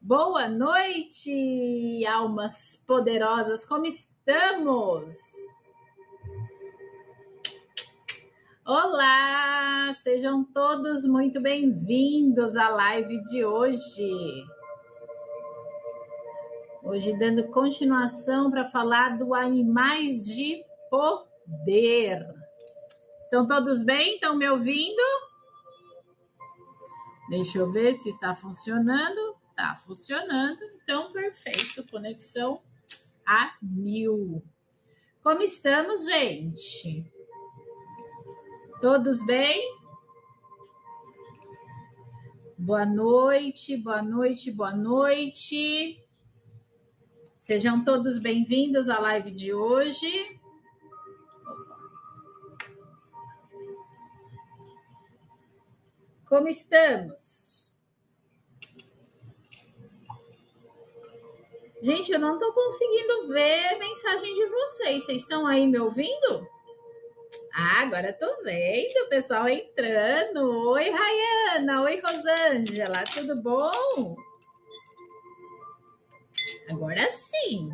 Boa noite, almas poderosas, como estamos? Olá, sejam todos muito bem-vindos à live de hoje. Hoje dando continuação para falar do Animais de Poder. Estão todos bem? Estão me ouvindo? Deixa eu ver se está funcionando. Está funcionando, então perfeito, conexão a 1000. Como estamos, gente? Todos bem? Boa noite, boa noite, boa noite. Sejam todos bem-vindos à live de hoje. Como estamos? Gente, eu não estou conseguindo ver a mensagem de vocês. Vocês estão aí me ouvindo? Ah, agora estou vendo o pessoal entrando. Oi, Rayana. Oi, Rosângela. Tudo bom? Agora sim.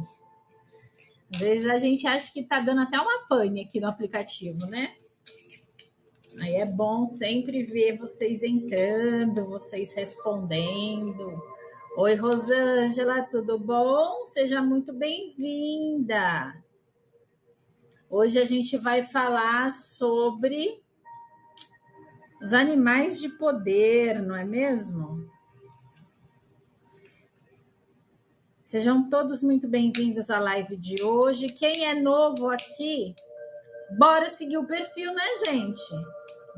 Às vezes a gente acha que está dando até uma pane aqui no aplicativo, né? Aí é bom sempre ver vocês entrando, vocês respondendo. Oi, Rosângela, tudo bom? Seja muito bem-vinda. Hoje a gente vai falar sobre os animais de poder, não é mesmo? Sejam todos muito bem-vindos à live de hoje. Quem é novo aqui, bora seguir o perfil, né, gente?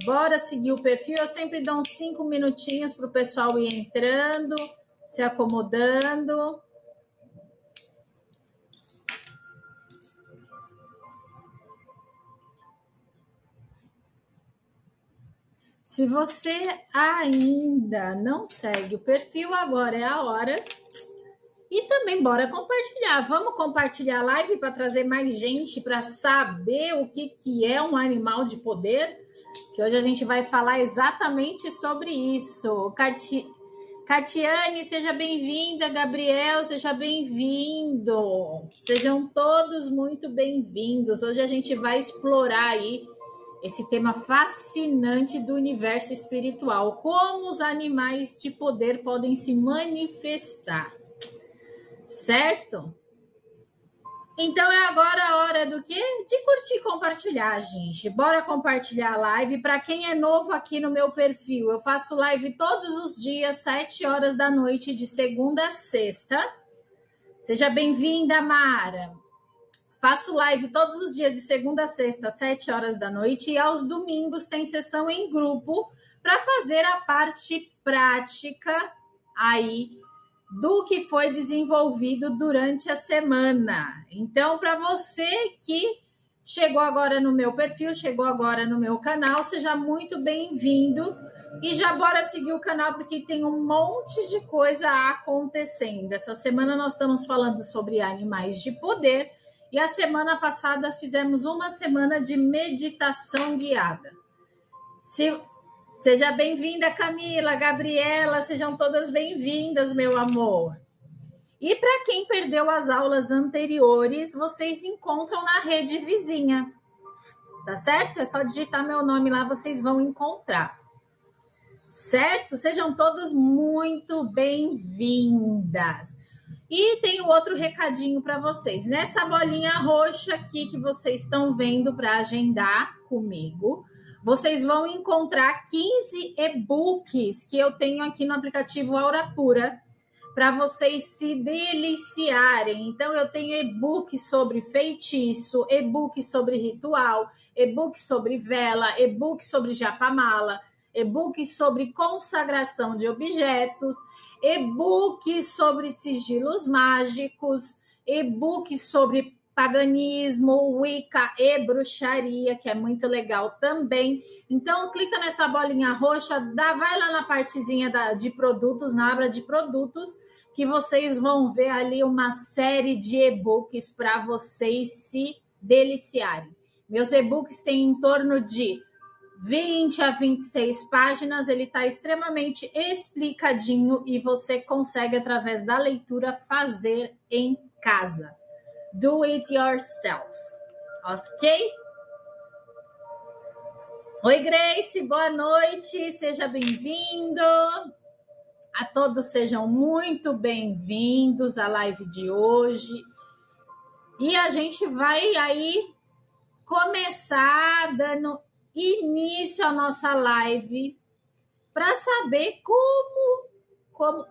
Bora seguir o perfil. Eu sempre dou uns 5 minutinhos para o pessoal ir entrando, se acomodando. Se você ainda não segue o perfil, agora é a hora. E também bora compartilhar. Vamos compartilhar a live para trazer mais gente para saber o que é um animal de poder? Que hoje a gente vai falar exatamente sobre isso. Catiane, seja bem-vinda. Gabriel, seja bem-vindo. Sejam todos muito bem-vindos. Hoje a gente vai explorar aí esse tema fascinante do universo espiritual. Como os animais de poder podem se manifestar. Certo? Então é agora a hora do quê? De curtir e compartilhar, gente. Bora compartilhar a live. Para quem é novo aqui no meu perfil, eu faço live todos os dias, 7 horas da noite, de segunda a sexta. Seja bem-vinda, Mara. Faço live todos os dias de segunda a sexta, 7 horas da noite. E aos domingos tem sessão em grupo para fazer a parte prática aí do que foi desenvolvido durante a semana. Então, para você que chegou agora no meu perfil, chegou agora no meu canal, seja muito bem-vindo e já bora seguir o canal porque tem um monte de coisa acontecendo. Essa semana nós estamos falando sobre animais de poder e a semana passada fizemos uma semana de meditação guiada. Seja bem-vinda, Camila, Gabriela, sejam todas bem-vindas, meu amor. E para quem perdeu as aulas anteriores, vocês encontram na rede vizinha, tá certo? É só digitar meu nome lá, vocês vão encontrar. Certo? Sejam todas muito bem-vindas. E tem outro recadinho para vocês. Nessa bolinha roxa aqui que vocês estão vendo para agendar comigo, vocês vão encontrar 15 e-books que eu tenho aqui no aplicativo Aura Pura para vocês se deliciarem. Então, eu tenho e-book sobre feitiço, e-book sobre ritual, e-book sobre vela, e-book sobre japamala, e-book sobre consagração de objetos, e-book sobre sigilos mágicos, e-book sobre paganismo, Wicca e bruxaria, que é muito legal também. Então, clica nessa bolinha roxa, vai lá na partezinha de produtos, na aba de produtos, que vocês vão ver ali uma série de e-books para vocês se deliciarem. Meus e-books têm em torno de 20 a 26 páginas, ele está extremamente explicadinho e você consegue, através da leitura, fazer em casa. Do it yourself, ok? Oi, Grace, boa noite, seja bem-vindo. A todos sejam muito bem-vindos à live de hoje. E a gente vai aí começar dando início à nossa live para saber como...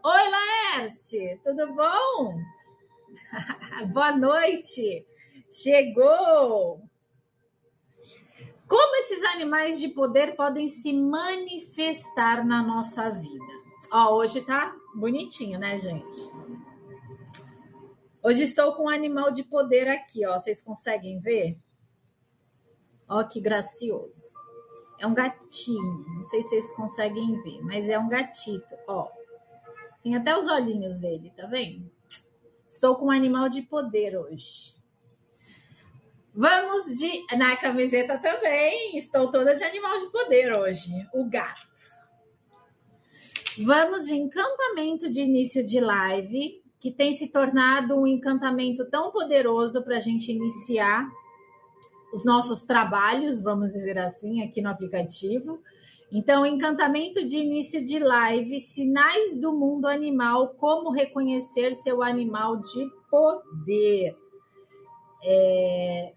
Oi, Laerte, tudo bom? Boa noite, chegou! Como esses animais de poder podem se manifestar na nossa vida? Ó, hoje tá bonitinho, né, gente? Hoje estou com um animal de poder aqui, ó. Vocês conseguem ver? Ó, que gracioso. É um gatinho. Não sei se vocês conseguem ver, mas é um gatito, ó. Tem até os olhinhos dele, tá vendo? Estou com um animal de poder hoje. Vamos de... Na camiseta também. Estou toda de animal de poder hoje. O gato. Vamos de encantamento de início de live, que tem se tornado um encantamento tão poderoso para a gente iniciar os nossos trabalhos, vamos dizer assim, aqui no aplicativo. Então, encantamento de início de live, sinais do mundo animal, como reconhecer seu animal de poder.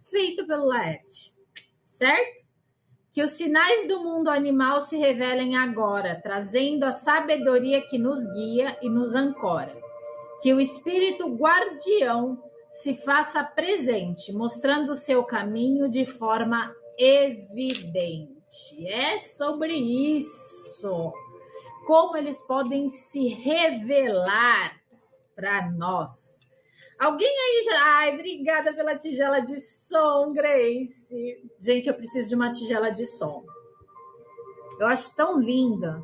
Feito pelo Laerte, certo? Que os sinais do mundo animal se revelem agora, trazendo a sabedoria que nos guia e nos ancora. Que o espírito guardião se faça presente, mostrando o seu caminho de forma evidente. É sobre isso. Como eles podem se revelar para nós. Alguém aí já... Ai, obrigada pela tigela de som, Grace. Gente, eu preciso de uma tigela de som. Eu acho tão linda.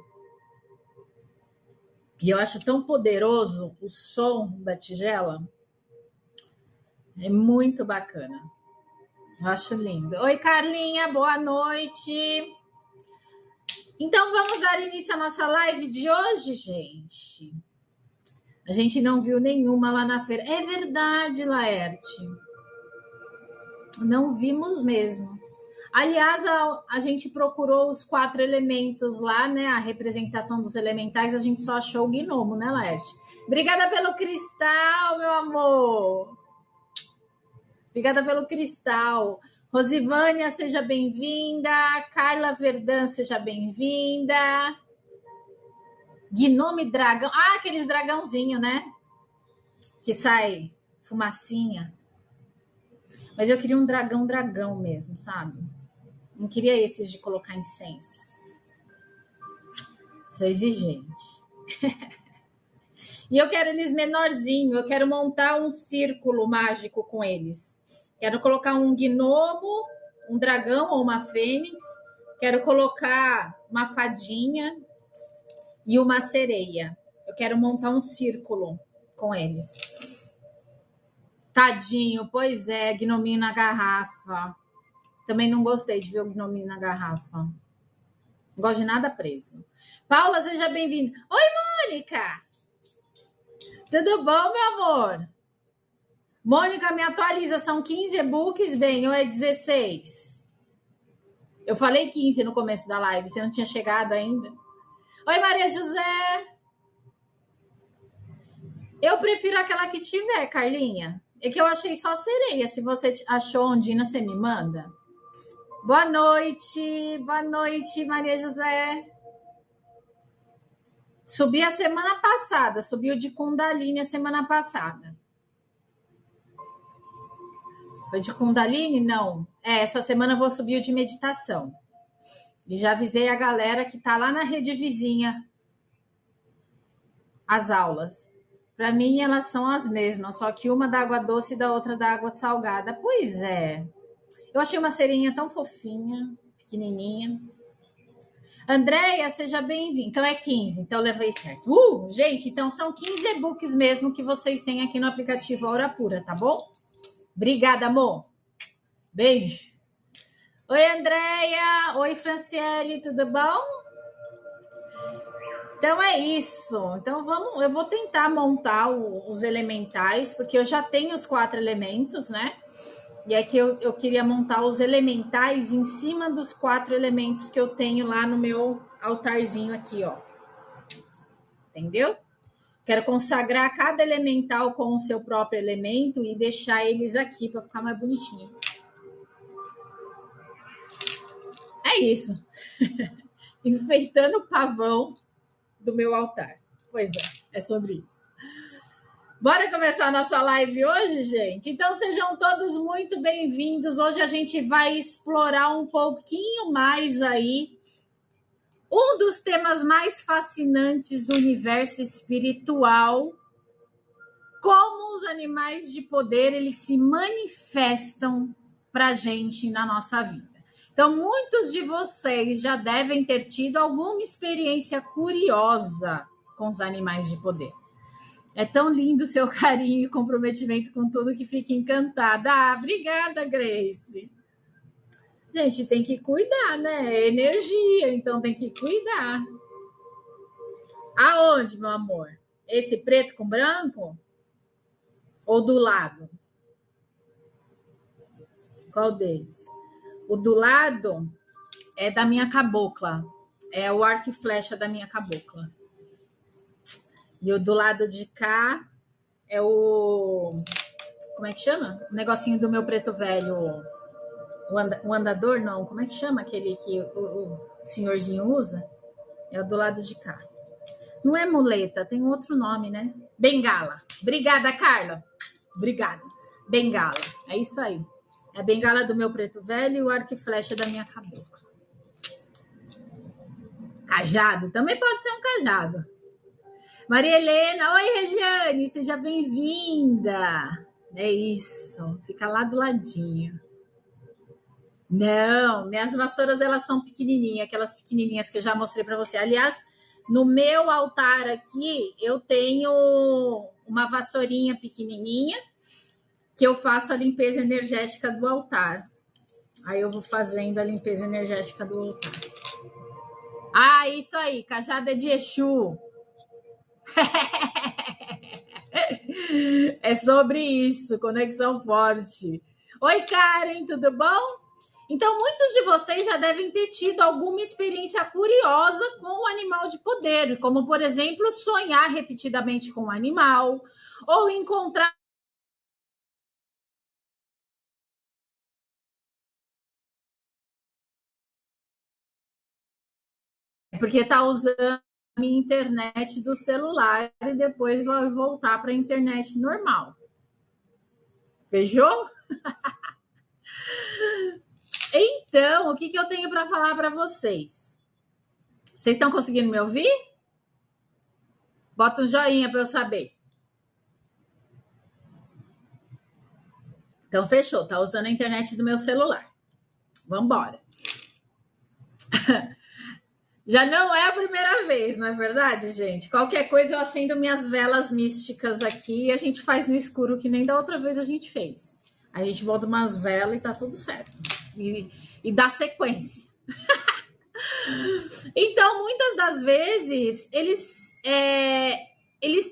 E eu acho tão poderoso o som da tigela. É muito bacana. Eu acho lindo. Oi, Carlinha, boa noite. Então, vamos dar início à nossa live de hoje, gente. A gente não viu nenhuma lá na feira. É verdade, Laerte. Não vimos mesmo. Aliás, a gente procurou os 4 elementos lá, né? A representação dos elementais, a gente só achou o gnomo, né, Laerte? Obrigada pelo cristal, meu amor. Obrigada pelo cristal. Rosivânia, seja bem-vinda. Carla Verdun, seja bem-vinda. Gnome dragão. Ah, aqueles dragãozinhos, né? Que sai fumacinha. Mas eu queria um dragão mesmo, sabe? Não queria esses de colocar incenso. Sou exigente. E eu quero eles menorzinho. Eu quero montar um círculo mágico com eles. Quero colocar um gnomo, um dragão ou uma fênix. Quero colocar uma fadinha e uma sereia. Eu quero montar um círculo com eles. Tadinho, pois é, gnominho na garrafa. Também não gostei de ver o gnominho na garrafa. Não gosto de nada preso. Paula, seja bem-vinda. Oi, Mônica! Tudo bom, meu amor? Mônica, me atualiza. São 15 e-books, bem, ou é 16? Eu falei 15 no começo da live. Você não tinha chegado ainda? Oi, Maria José! Eu prefiro aquela que tiver, Carlinha. É que eu achei só sereia. Se você achou ondina, você me manda. Boa noite, Maria José. Subi a semana passada, subiu de Kundalini a semana passada. Foi de Kundalini? Não. Essa semana eu vou subir o de meditação. E já avisei a galera que tá lá na rede vizinha as aulas. Para mim, elas são as mesmas, só que uma da água doce e da outra da água salgada. Pois é. Eu achei uma sereinha tão fofinha, pequenininha. Andréia, seja bem-vinda. Então é 15, então eu levei certo. Gente, então são 15 e-books mesmo que vocês têm aqui no aplicativo Aura Pura, tá bom? Obrigada, amor. Beijo. Oi, Andréia. Oi, Franciele, tudo bom? Então é isso. Então eu vou tentar montar os elementais, porque eu já tenho os 4 elementos, né? E aqui eu queria montar os elementais em cima dos 4 elementos que eu tenho lá no meu altarzinho aqui, ó. Entendeu? Quero consagrar cada elemental com o seu próprio elemento e deixar eles aqui para ficar mais bonitinho. É isso. Enfeitando o pavão do meu altar. Pois é sobre isso. Bora começar a nossa live hoje, gente? Então sejam todos muito bem-vindos. Hoje a gente vai explorar um pouquinho mais aí um dos temas mais fascinantes do universo espiritual, como os animais de poder eles se manifestam para a gente na nossa vida. Então, muitos de vocês já devem ter tido alguma experiência curiosa com os animais de poder. É tão lindo o seu carinho e comprometimento com tudo que fica encantada. Ah, obrigada, Grace. Gente, tem que cuidar, né? É energia, então tem que cuidar. Aonde, meu amor? Esse preto com branco? Ou do lado? Qual deles? O do lado é da minha cabocla. É o arco e flecha da minha cabocla. E o do lado de cá é o... Como é que chama? O negocinho do meu preto velho. O andador, não. Como é que chama aquele que o senhorzinho usa? É o do lado de cá. Não é muleta, tem um outro nome, né? Bengala. Obrigada, Carla. Obrigada. Bengala. É isso aí. É a bengala do meu preto velho e o arco e flecha da minha cabocla. Cajado. Também pode ser um cajado. Maria Helena. Oi, Regiane. Seja bem-vinda. É isso. Fica lá do ladinho. Não, minhas vassouras elas são pequenininhas, aquelas pequenininhas que eu já mostrei para você. Aliás, no meu altar aqui, eu tenho uma vassourinha pequenininha que eu faço a limpeza energética do altar. Aí eu vou fazendo a limpeza energética do altar. Ah, isso aí, cajado é de Exu. É sobre isso, conexão forte. Oi, Karen, tudo bom? Então, muitos de vocês já devem ter tido alguma experiência curiosa com o animal de poder, como, por exemplo, sonhar repetidamente com o animal, ou encontrar. Porque está usando a minha internet do celular e depois vai voltar para a internet normal. Fechou? Então, o que eu tenho para falar para vocês? Vocês estão conseguindo me ouvir? Bota um joinha para eu saber. Então, fechou. Tá usando a internet do meu celular. Vamos embora. Já não é a primeira vez, não é verdade, gente? Qualquer coisa eu acendo minhas velas místicas aqui e a gente faz no escuro, que nem da outra vez a gente fez. A gente bota umas velas e tá tudo certo. E dá sequência. Então, muitas das vezes, eles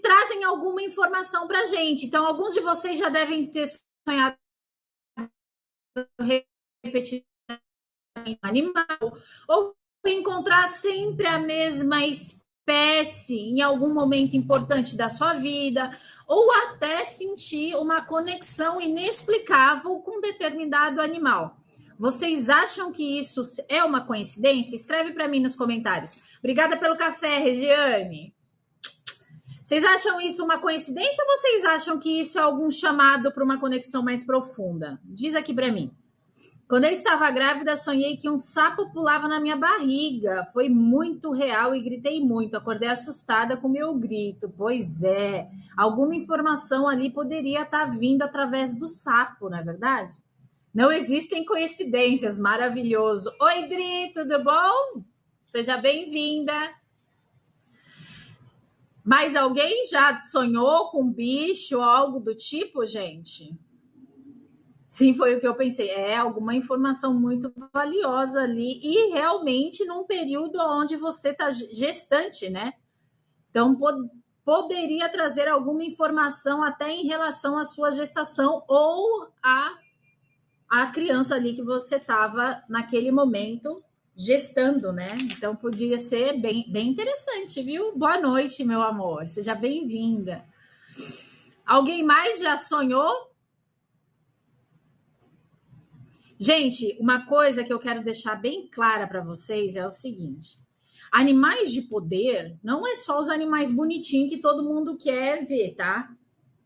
trazem alguma informação pra gente. Então, alguns de vocês já devem ter sonhado repetidamente animal, ou encontrar sempre a mesma espécie em algum momento importante da sua vida, ou até sentir uma conexão inexplicável com um determinado animal. Vocês acham que isso é uma coincidência? Escreve para mim nos comentários. Obrigada pelo café, Regiane. Vocês acham isso uma coincidência ou vocês acham que isso é algum chamado para uma conexão mais profunda? Diz aqui para mim. Quando eu estava grávida, sonhei que um sapo pulava na minha barriga. Foi muito real e gritei muito. Acordei assustada com meu grito. Pois é, alguma informação ali poderia estar vindo através do sapo, não é verdade? Não existem coincidências. Maravilhoso. Oi, Dri, tudo bom? Seja bem-vinda. Mas alguém já sonhou com bicho ou algo do tipo, gente? Sim, foi o que eu pensei. É alguma informação muito valiosa ali e realmente num período onde você está gestante, né? Então, poderia trazer alguma informação até em relação à sua gestação ou a criança ali que você estava naquele momento gestando, né? Então, podia ser bem interessante, viu? Boa noite, meu amor. Seja bem-vinda. Alguém mais já sonhou? Gente, uma coisa que eu quero deixar bem clara para vocês é o seguinte: animais de poder não é só os animais bonitinhos que todo mundo quer ver, tá?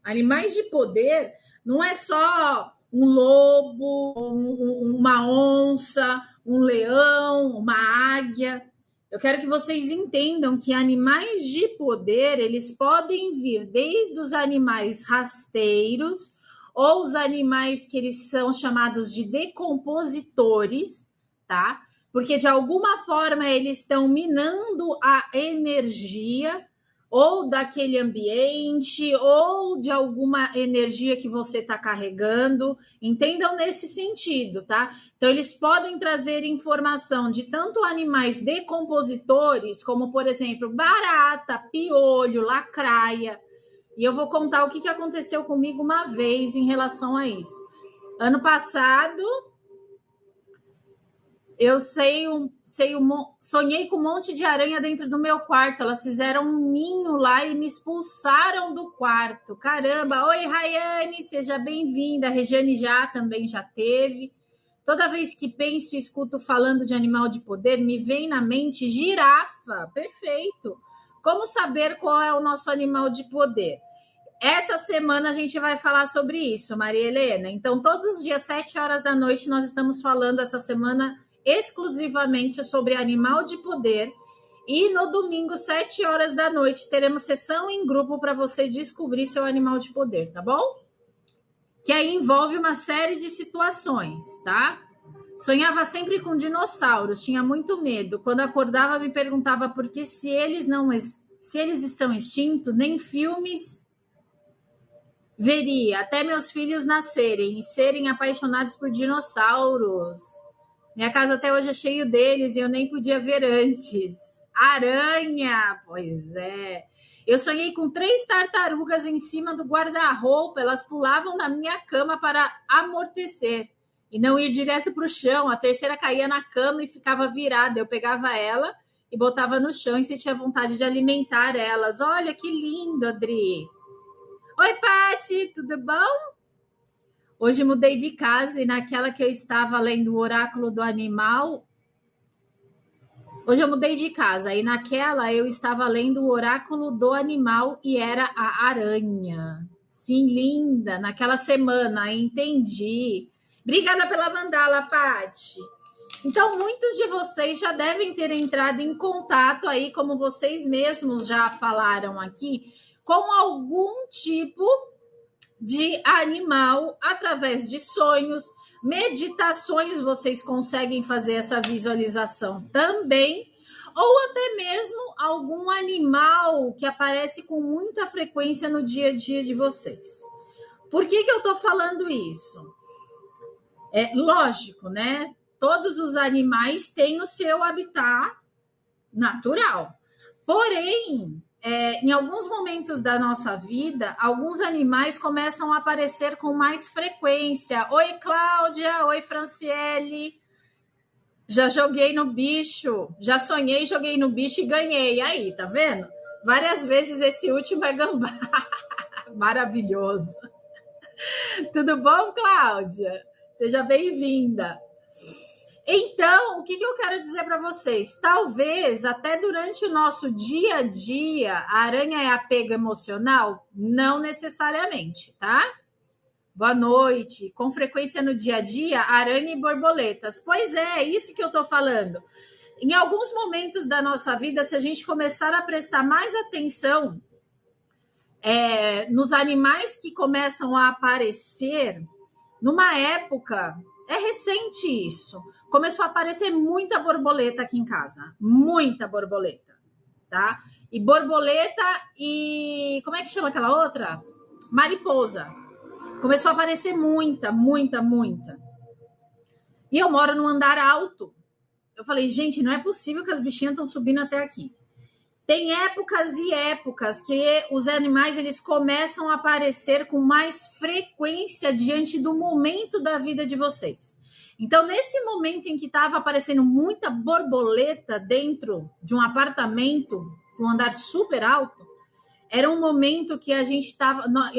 Animais de poder não é só um lobo, uma onça, um leão, uma águia. Eu quero que vocês entendam que animais de poder, eles podem vir desde os animais rasteiros ou os animais que eles são chamados de decompositores, tá? Porque de alguma forma eles estão minando a energia ou daquele ambiente, ou de alguma energia que você está carregando. Entendam nesse sentido, tá? Então, eles podem trazer informação de tanto animais decompositores, como, por exemplo, barata, piolho, lacraia. E eu vou contar o que aconteceu comigo uma vez em relação a isso. Ano passado, eu sonhei com um monte de aranha dentro do meu quarto. Elas fizeram um ninho lá e me expulsaram do quarto. Caramba! Oi, Rayane, seja bem-vinda. A Regiane também já teve. Toda vez que penso e escuto falando de animal de poder, me vem na mente girafa. Perfeito! Como saber qual é o nosso animal de poder? Essa semana a gente vai falar sobre isso, Maria Helena. Então, todos os dias, 7 horas da noite, nós estamos falando essa semana exclusivamente sobre animal de poder. E no domingo, 7 horas da noite, teremos sessão em grupo para você descobrir seu animal de poder, tá bom? Que aí envolve uma série de situações, tá? Sonhava sempre com dinossauros, tinha muito medo. Quando acordava, me perguntava por que se eles estão extintos, nem filmes veria, até meus filhos nascerem e serem apaixonados por dinossauros. Minha casa até hoje é cheio deles e eu nem podia ver antes. Aranha, pois é. Eu sonhei com 3 tartarugas em cima do guarda-roupa. Elas pulavam na minha cama para amortecer e não ir direto para o chão. A terceira caía na cama e ficava virada. Eu pegava ela e botava no chão e sentia vontade de alimentar elas. Olha que lindo, Adri. Oi, Pati, tudo bom? Hoje mudei de casa e naquela que eu estava lendo o oráculo do animal. Hoje eu mudei de casa e naquela eu estava lendo o oráculo do animal e era a aranha. Sim, linda, naquela semana, entendi. Obrigada pela mandala, Pati. Então, muitos de vocês já devem ter entrado em contato aí, como vocês mesmos já falaram aqui, com algum tipo de animal através de sonhos, meditações, vocês conseguem fazer essa visualização também, ou até mesmo algum animal que aparece com muita frequência no dia a dia de vocês. Por que eu estou falando isso? É lógico, né? Todos os animais têm o seu habitat natural. Porém, em alguns momentos da nossa vida, alguns animais começam a aparecer com mais frequência. Oi, Cláudia. Oi, Franciele. Já joguei no bicho. Já sonhei, joguei no bicho e ganhei. Aí, tá vendo? Várias vezes esse último é gambá. Maravilhoso. Tudo bom, Cláudia? Seja bem-vinda. Então, o que eu quero dizer para vocês? Talvez até durante o nosso dia a dia, a aranha é apego emocional? Não necessariamente, tá? Boa noite. Com frequência no dia a dia, aranha e borboletas. Pois é isso que eu tô falando. Em alguns momentos da nossa vida, se a gente começar a prestar mais atenção nos animais que começam a aparecer, numa época, é recente isso, começou a aparecer muita borboleta aqui em casa. Muita borboleta, tá? E borboleta e... como é que chama aquela outra? Mariposa. Começou a aparecer muita. E eu moro num andar alto. Eu falei, gente, não é possível que as bichinhas estão subindo até aqui. Tem épocas e épocas que os animais eles começam a aparecer com mais frequência diante do momento da vida de vocês. Então, nesse momento em que estava aparecendo muita borboleta dentro de um apartamento, um andar super alto, era um momento que eu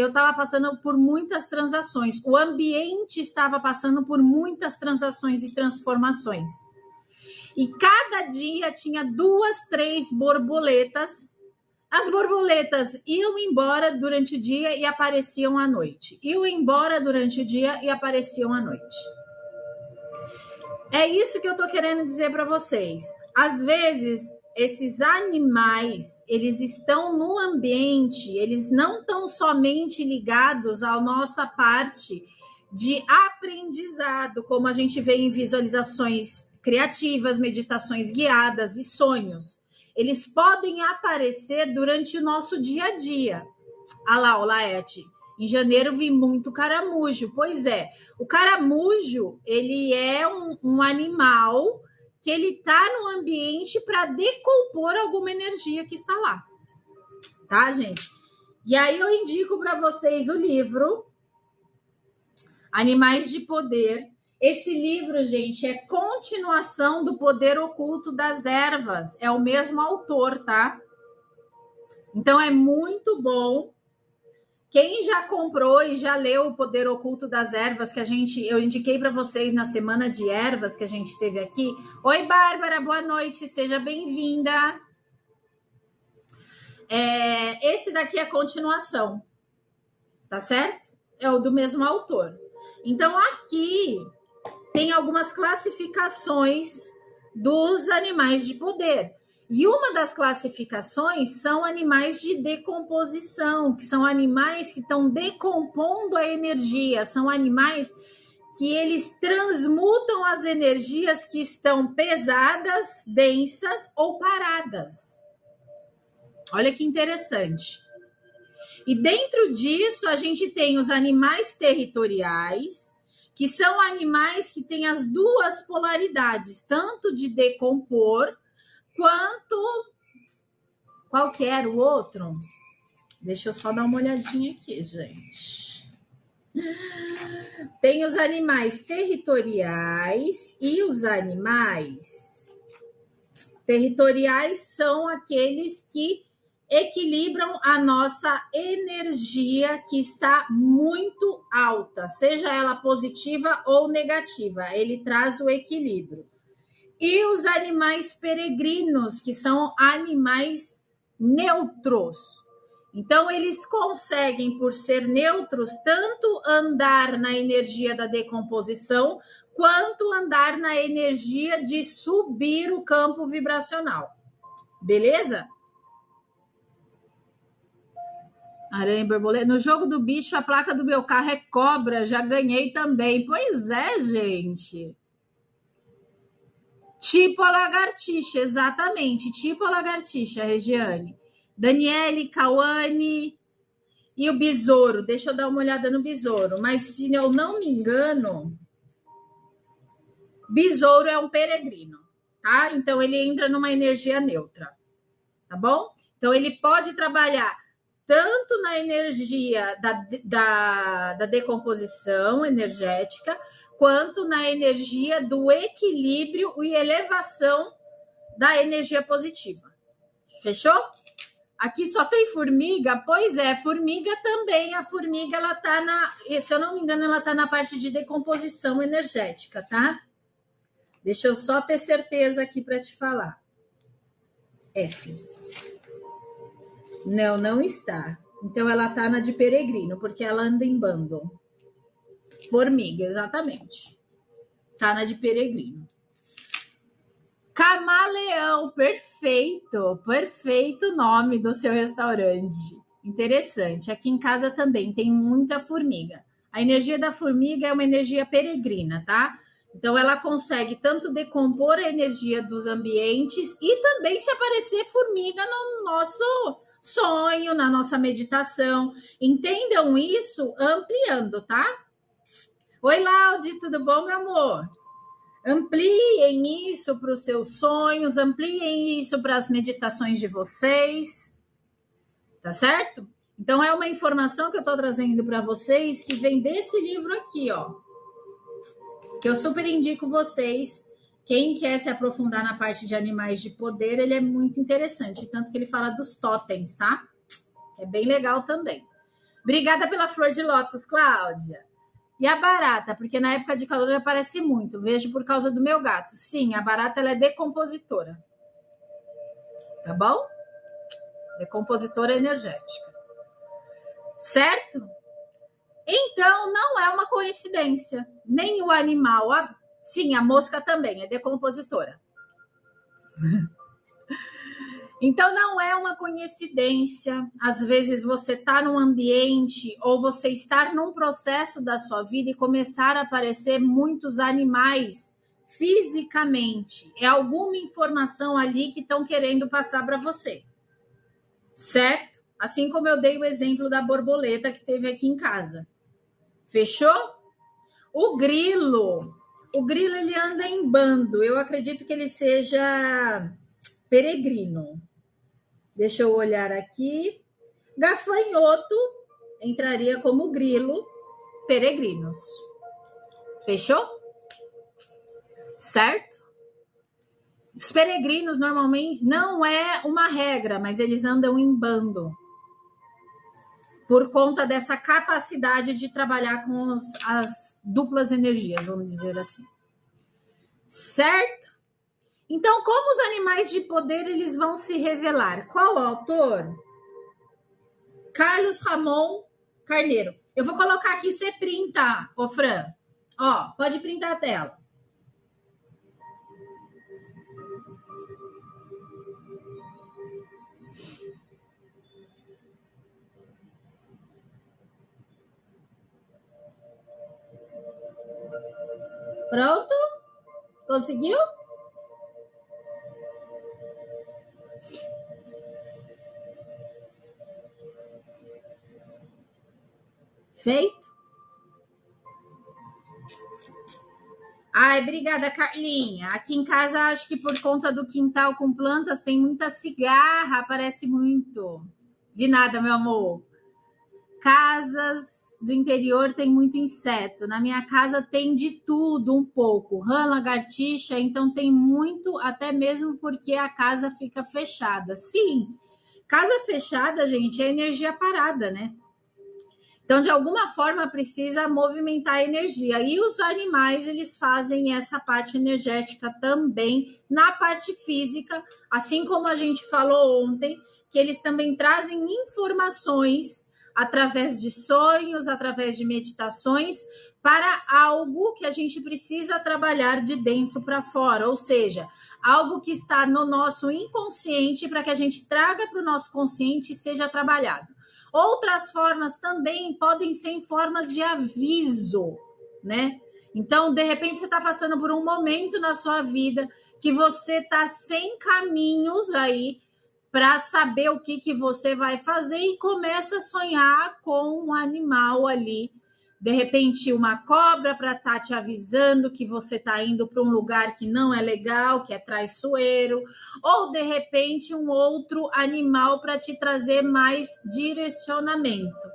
estava passando por muitas transações. O ambiente estava passando por muitas transações e transformações. E cada dia tinha 2, 3 borboletas. As borboletas iam embora durante o dia e apareciam à noite. Iam embora durante o dia e apareciam à noite. É isso que eu tô querendo dizer para vocês. Às vezes, esses animais, eles estão no ambiente, eles não estão somente ligados à nossa parte de aprendizado, como a gente vê em visualizações criativas, meditações guiadas e sonhos. Eles podem aparecer durante o nosso dia a dia. Ah lá, o Laerte. Em janeiro vi muito caramujo. Pois é, o caramujo, ele é um animal que ele está no ambiente para decompor alguma energia que está lá. Tá, gente? E aí eu indico para vocês o livro Animais de Poder. Esse livro, gente, é continuação do Poder Oculto das Ervas. É o mesmo autor, tá? Então é muito bom. Quem já comprou e já leu O Poder Oculto das Ervas, que eu indiquei para vocês na semana de ervas que a gente teve aqui. Oi, Bárbara, boa noite, seja bem-vinda. Esse daqui é a continuação, tá certo? É o do mesmo autor. Então, aqui tem algumas classificações dos animais de poder. E uma das classificações são animais de decomposição, que são animais que estão decompondo a energia, são animais que eles transmutam as energias que estão pesadas, densas ou paradas. Olha que interessante. E dentro disso, a gente tem os animais territoriais, que são animais que têm as duas polaridades, tanto de decompor, quanto qualquer o outro. Deixa eu só dar uma olhadinha aqui, gente. Tem os animais territoriais e os animais territoriais são aqueles que equilibram a nossa energia que está muito alta, seja ela positiva ou negativa. Ele traz o equilíbrio. E os animais peregrinos, que são animais neutros. Então, eles conseguem, por ser neutros, tanto andar na energia da decomposição, quanto andar na energia de subir o campo vibracional. Beleza? Aranha e borboleta. No jogo do bicho, a placa do meu carro é cobra. Já ganhei também. Pois é, gente. Tipo a lagartixa, exatamente. Tipo a lagartixa, Regiane. Daniele, Cauane e o besouro. Deixa eu dar uma olhada no besouro. Mas se eu não me engano, besouro é um peregrino, tá? Então ele entra numa energia neutra, tá bom? Então ele pode trabalhar tanto na energia da decomposição energética, quanto na energia do equilíbrio e elevação da energia positiva. Fechou? Aqui só tem formiga? Pois é, formiga também. A formiga, ela tá se eu não me engano, ela tá na parte de decomposição energética, tá? Deixa eu só ter certeza aqui para te falar. F. Não, não está. Então, ela tá na de peregrino, porque ela anda em bando. Formiga, exatamente. Tá na de peregrino. Camaleão, perfeito. Perfeito nome do seu restaurante. Interessante. Aqui em casa também tem muita formiga. A energia da formiga é uma energia peregrina, tá? Então, ela consegue tanto decompor a energia dos ambientes e também se aparecer formiga no nosso sonho, na nossa meditação. Entendam isso ampliando, tá? Oi, Laude, tudo bom, meu amor? Ampliem isso para os seus sonhos, ampliem isso para as meditações de vocês, tá certo? Então, é uma informação que eu estou trazendo para vocês que vem desse livro aqui, ó. Que eu super indico vocês. Quem quer se aprofundar na parte de animais de poder, ele é muito interessante. Tanto que ele fala dos totens, tá? É bem legal também. Obrigada pela flor de lótus, Cláudia. E a barata, porque na época de calor aparece muito. Vejo por causa do meu gato. Sim, a barata ela é decompositora. Tá bom? Decompositora energética. Certo? Então, não é uma coincidência. Nem o animal... Sim, a mosca também é decompositora. Então, não é uma coincidência. Às vezes, você está num ambiente ou você estar num processo da sua vida e começar a aparecer muitos animais fisicamente. É alguma informação ali que estão querendo passar para você. Certo? Assim como eu dei o exemplo da borboleta que teve aqui em casa. Fechou? O grilo ele anda em bando. Eu acredito que ele seja peregrino. Deixa eu olhar aqui. Gafanhoto entraria como grilo, peregrinos. Fechou? Certo? Os peregrinos normalmente não é uma regra, mas eles andam em bando. Por conta dessa capacidade de trabalhar com as duplas energias, vamos dizer assim. Certo? Então, como os animais de poder eles vão se revelar? Qual o autor? Carlos Ramon Carneiro. Eu vou colocar aqui, você printa, ô Fran. Ó, pode printar a tela. Pronto? Conseguiu? Feito? Ai, obrigada, Carlinha. Aqui em casa, acho que por conta do quintal com plantas, tem muita cigarra, aparece muito. De nada, meu amor. Casas do interior tem muito inseto. Na minha casa tem de tudo um pouco. Rã, lagartixa, então tem muito, até mesmo porque a casa fica fechada. Sim, casa fechada, gente, é energia parada, né? Então, de alguma forma, precisa movimentar a energia. E os animais, eles fazem essa parte energética também na parte física, assim como a gente falou ontem, que eles também trazem informações através de sonhos, através de meditações, para algo que a gente precisa trabalhar de dentro para fora, ou seja, algo que está no nosso inconsciente para que a gente traga para o nosso consciente e seja trabalhado. Outras formas também podem ser em formas de aviso, né? Então, de repente, você está passando por um momento na sua vida que você está sem caminhos aí para saber o que você vai fazer e começa a sonhar com um animal ali. De repente, uma cobra para estar te avisando que você está indo para um lugar que não é legal, que é traiçoeiro, ou de repente um outro animal para te trazer mais direcionamento.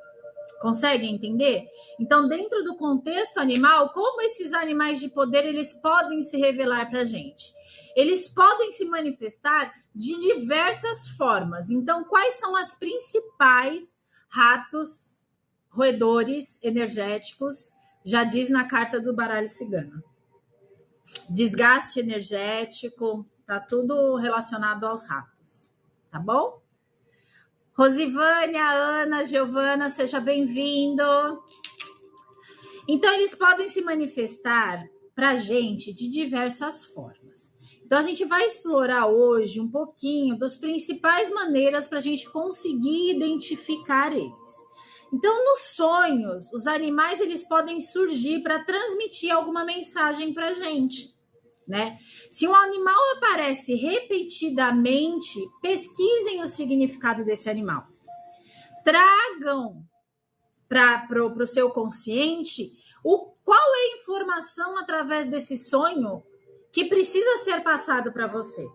Consegue entender? Então, dentro do contexto animal, como esses animais de poder eles podem se revelar para a gente? Eles podem se manifestar de diversas formas. Então, quais são as principais ratos roedores energéticos? Já diz na carta do baralho cigano. Desgaste energético, tá tudo relacionado aos ratos, tá bom? Rosivânia, Ana, Giovana, seja bem-vindo. Então, eles podem se manifestar para a gente de diversas formas. Então, a gente vai explorar hoje um pouquinho das principais maneiras para a gente conseguir identificar eles. Então, nos sonhos, os animais eles podem surgir para transmitir alguma mensagem para a gente, né? Se um animal aparece repetidamente, pesquisem o significado desse animal. Tragam para o seu consciente qual é a informação através desse sonho que precisa ser passado para você.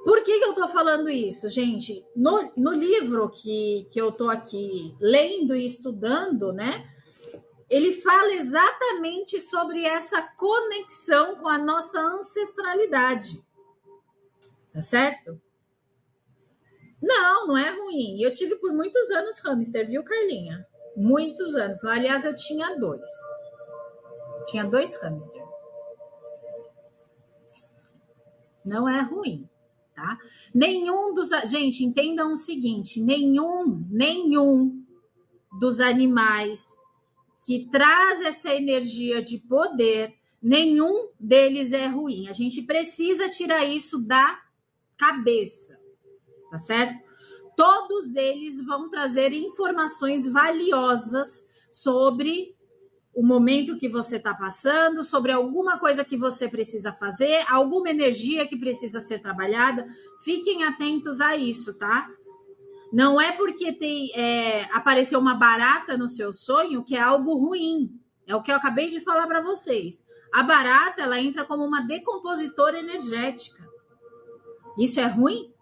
Por que eu estou falando isso, gente? No livro que eu estou aqui lendo e estudando, né? Ele fala exatamente sobre essa conexão com a nossa ancestralidade. Tá certo? Não é ruim. Eu tive por muitos anos hamster, viu, Carlinha? Muitos anos. Aliás, eu tinha 2. Tinha 2 hamster. Não é ruim, tá? Gente, entendam o seguinte, nenhum dos animais que traz essa energia de poder, nenhum deles é ruim. A gente precisa tirar isso da cabeça, tá certo? Todos eles vão trazer informações valiosas sobre o momento que você está passando, sobre alguma coisa que você precisa fazer, alguma energia que precisa ser trabalhada. Fiquem atentos a isso, tá? Não é porque apareceu uma barata no seu sonho que é algo ruim. É o que eu acabei de falar para vocês. A barata, ela entra como uma decompositora energética. Isso é ruim?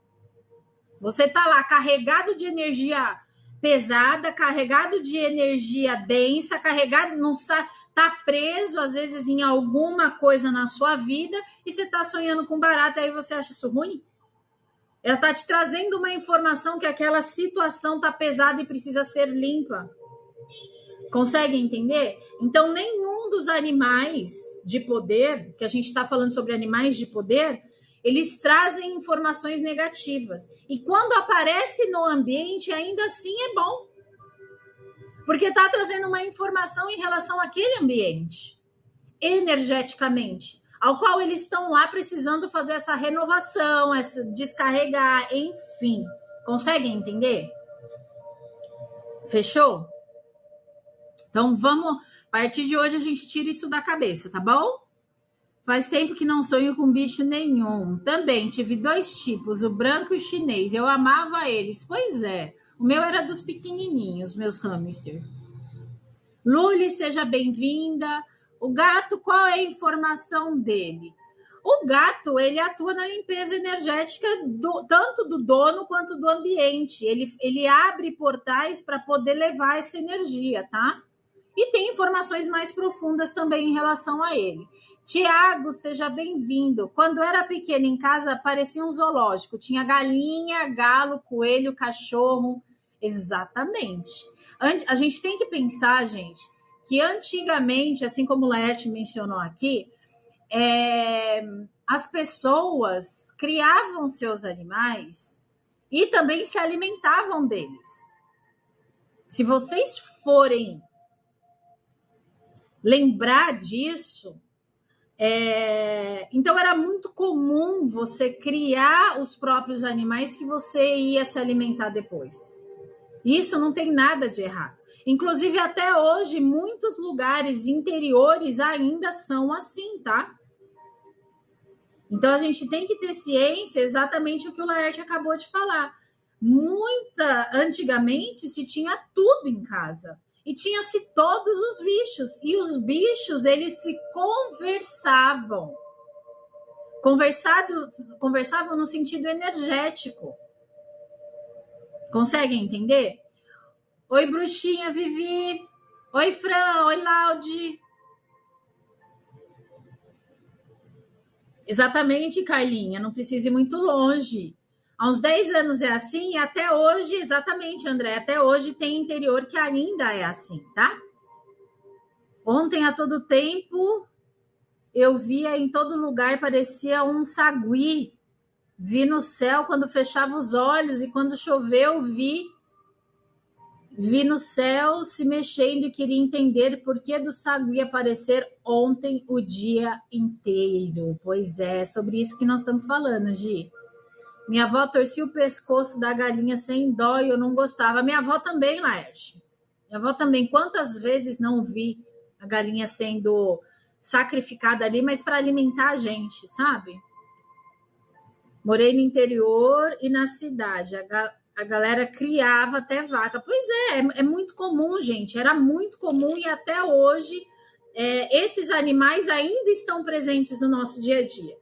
Você tá lá carregado de energia pesada, carregado de energia densa, carregado, não tá preso às vezes em alguma coisa na sua vida e você tá sonhando com barata, aí você acha isso ruim? Ela tá te trazendo uma informação que aquela situação tá pesada e precisa ser limpa. Consegue entender? Então, nenhum dos animais de poder, que a gente está falando sobre animais de poder, eles trazem informações negativas. E quando aparece no ambiente, ainda assim é bom. Porque está trazendo uma informação em relação àquele ambiente, energeticamente, ao qual eles estão lá precisando fazer essa renovação, essa descarregar, enfim. Conseguem entender? Fechou? Então, a partir de hoje a gente tira isso da cabeça, tá bom? Faz tempo que não sonho com bicho nenhum. Também tive 2 tipos, o branco e o chinês. Eu amava eles. Pois é, o meu era dos pequenininhos, meus hamster. Luli, seja bem-vinda. O gato, qual é a informação dele? O gato, ele atua na limpeza energética tanto do dono quanto do ambiente. Ele abre portais para poder levar essa energia, tá? E tem informações mais profundas também em relação a ele. Tiago, seja bem-vindo. Quando eu era pequena em casa, parecia um zoológico. Tinha galinha, galo, coelho, cachorro. Exatamente. A gente tem que pensar, gente, que antigamente, assim como o Laerte mencionou aqui, as pessoas criavam seus animais e também se alimentavam deles. Se vocês forem lembrar disso, então era muito comum você criar os próprios animais que você ia se alimentar depois. Isso não tem nada de errado. Inclusive, até hoje, muitos lugares interiores ainda são assim, tá? Então, a gente tem que ter ciência exatamente o que o Laerte acabou de falar. Antigamente, se tinha tudo em casa. E tinha-se todos os bichos. E os bichos, eles se conversavam. Conversavam no sentido energético. Conseguem entender? Oi, bruxinha Vivi. Oi, Fran. Oi, Laude. Exatamente, Carlinha. Não precisa ir muito longe. Há uns 10 anos é assim e até hoje, exatamente, André, até hoje tem interior que ainda é assim, tá? Ontem, a todo tempo, eu via em todo lugar, parecia um sagui. Vi no céu quando fechava os olhos e quando choveu, vi no céu se mexendo e queria entender por que do sagui aparecer ontem o dia inteiro. Pois é, sobre isso que nós estamos falando, Gi. Minha avó torcia o pescoço da galinha sem dó e eu não gostava. Minha avó também, Laerte. Minha avó também. Quantas vezes não vi a galinha sendo sacrificada ali, mas para alimentar a gente, sabe? Morei no interior e na cidade. A galera criava até vaca. Pois é muito comum, gente. Era muito comum e até hoje esses animais ainda estão presentes no nosso dia a dia.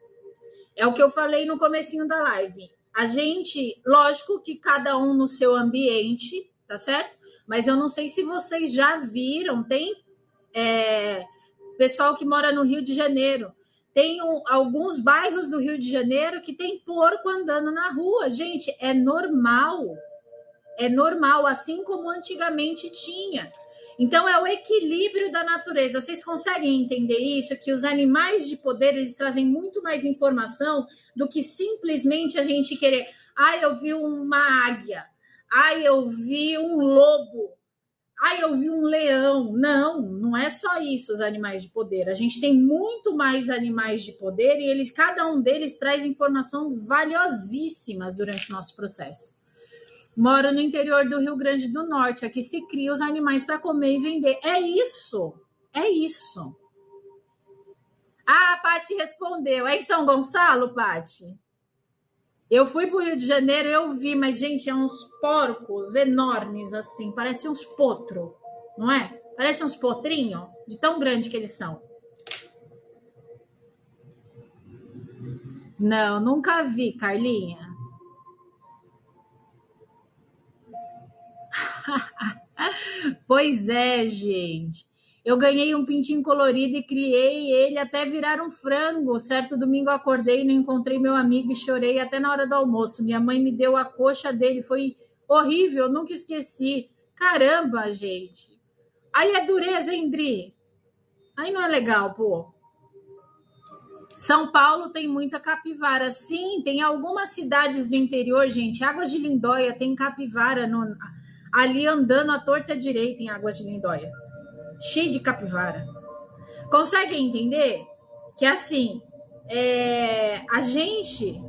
É o que eu falei no comecinho da live. A gente, lógico que cada um no seu ambiente, tá certo? Mas eu não sei se vocês já viram, tem pessoal que mora no Rio de Janeiro. Tem alguns bairros do Rio de Janeiro que tem porco andando na rua. Gente, é normal. É normal, assim como antigamente tinha. Então, é o equilíbrio da natureza. Vocês conseguem entender isso? Que os animais de poder, eles trazem muito mais informação do que simplesmente a gente querer. Eu vi uma águia. Eu vi um lobo. Eu vi um leão. Não é só isso os animais de poder. A gente tem muito mais animais de poder e cada um deles traz informação valiosíssimas durante o nosso processo. Moro no interior do Rio Grande do Norte. Aqui se cria os animais para comer e vender. É isso. A Paty respondeu. É em São Gonçalo, Paty? Eu fui para o Rio de Janeiro, eu vi, mas, gente, uns porcos enormes, assim. Parece uns potros, não é? Parece uns potrinhos, de tão grande que eles são. Não, nunca vi, Carlinha. Pois é, gente. Eu ganhei um pintinho colorido e criei ele até virar um frango. Certo domingo acordei e não encontrei meu amigo e chorei até na hora do almoço. Minha mãe me deu a coxa dele, foi horrível, nunca esqueci. Caramba, gente. Aí é dureza, hein, Dri? Aí não é legal, pô. São Paulo tem muita capivara. Sim, tem algumas cidades do interior, gente. Águas de Lindóia tem capivara ali andando à torta direita em Águas de Lindóia. Cheio de capivara. Conseguem entender? Que assim, a gente,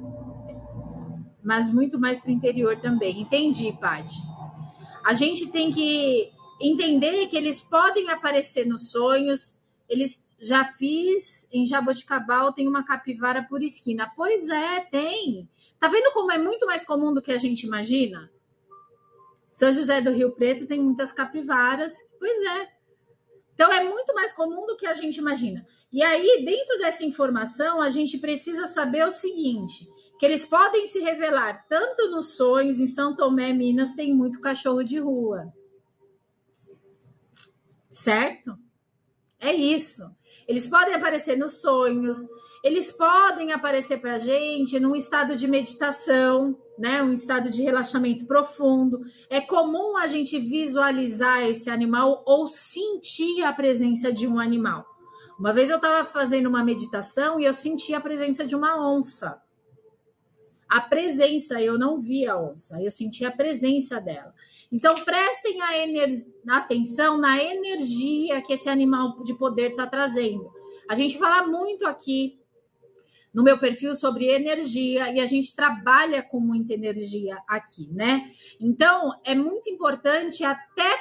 mas muito mais para o interior também. Entendi, Paty. A gente tem que entender que eles podem aparecer nos sonhos. Eles já fiz em Jaboticabal, tem uma capivara por esquina. Pois é, tem. Tá vendo como é muito mais comum do que a gente imagina? São José do Rio Preto tem muitas capivaras. Pois é. Então, é muito mais comum do que a gente imagina. E aí, dentro dessa informação, a gente precisa saber o seguinte, que eles podem se revelar tanto nos sonhos. Em São Tomé, Minas, tem muito cachorro de rua. Certo? É isso. Eles podem aparecer nos sonhos, eles podem aparecer para a gente num estado de meditação, né? Um estado de relaxamento profundo. É comum a gente visualizar esse animal ou sentir a presença de um animal. Uma vez eu estava fazendo uma meditação e eu senti a presença de uma onça. A presença, eu não vi a onça, eu senti a presença dela. Então, prestem atenção na energia que esse animal de poder está trazendo. A gente fala muito aqui no meu perfil sobre energia e a gente trabalha com muita energia aqui, né? Então, é muito importante até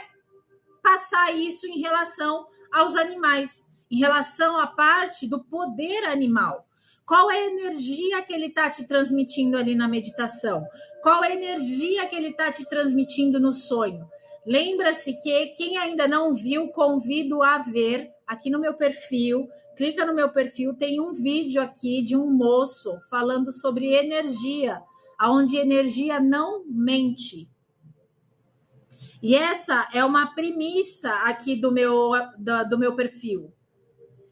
passar isso em relação aos animais, em relação à parte do poder animal. Qual é a energia que ele está te transmitindo ali na meditação? Qual é a energia que ele está te transmitindo no sonho? Lembra-se que quem ainda não viu, convido a ver aqui no meu perfil. Clica no meu perfil, tem um vídeo aqui de um moço falando sobre energia, onde energia não mente. E essa é uma premissa aqui do meu perfil.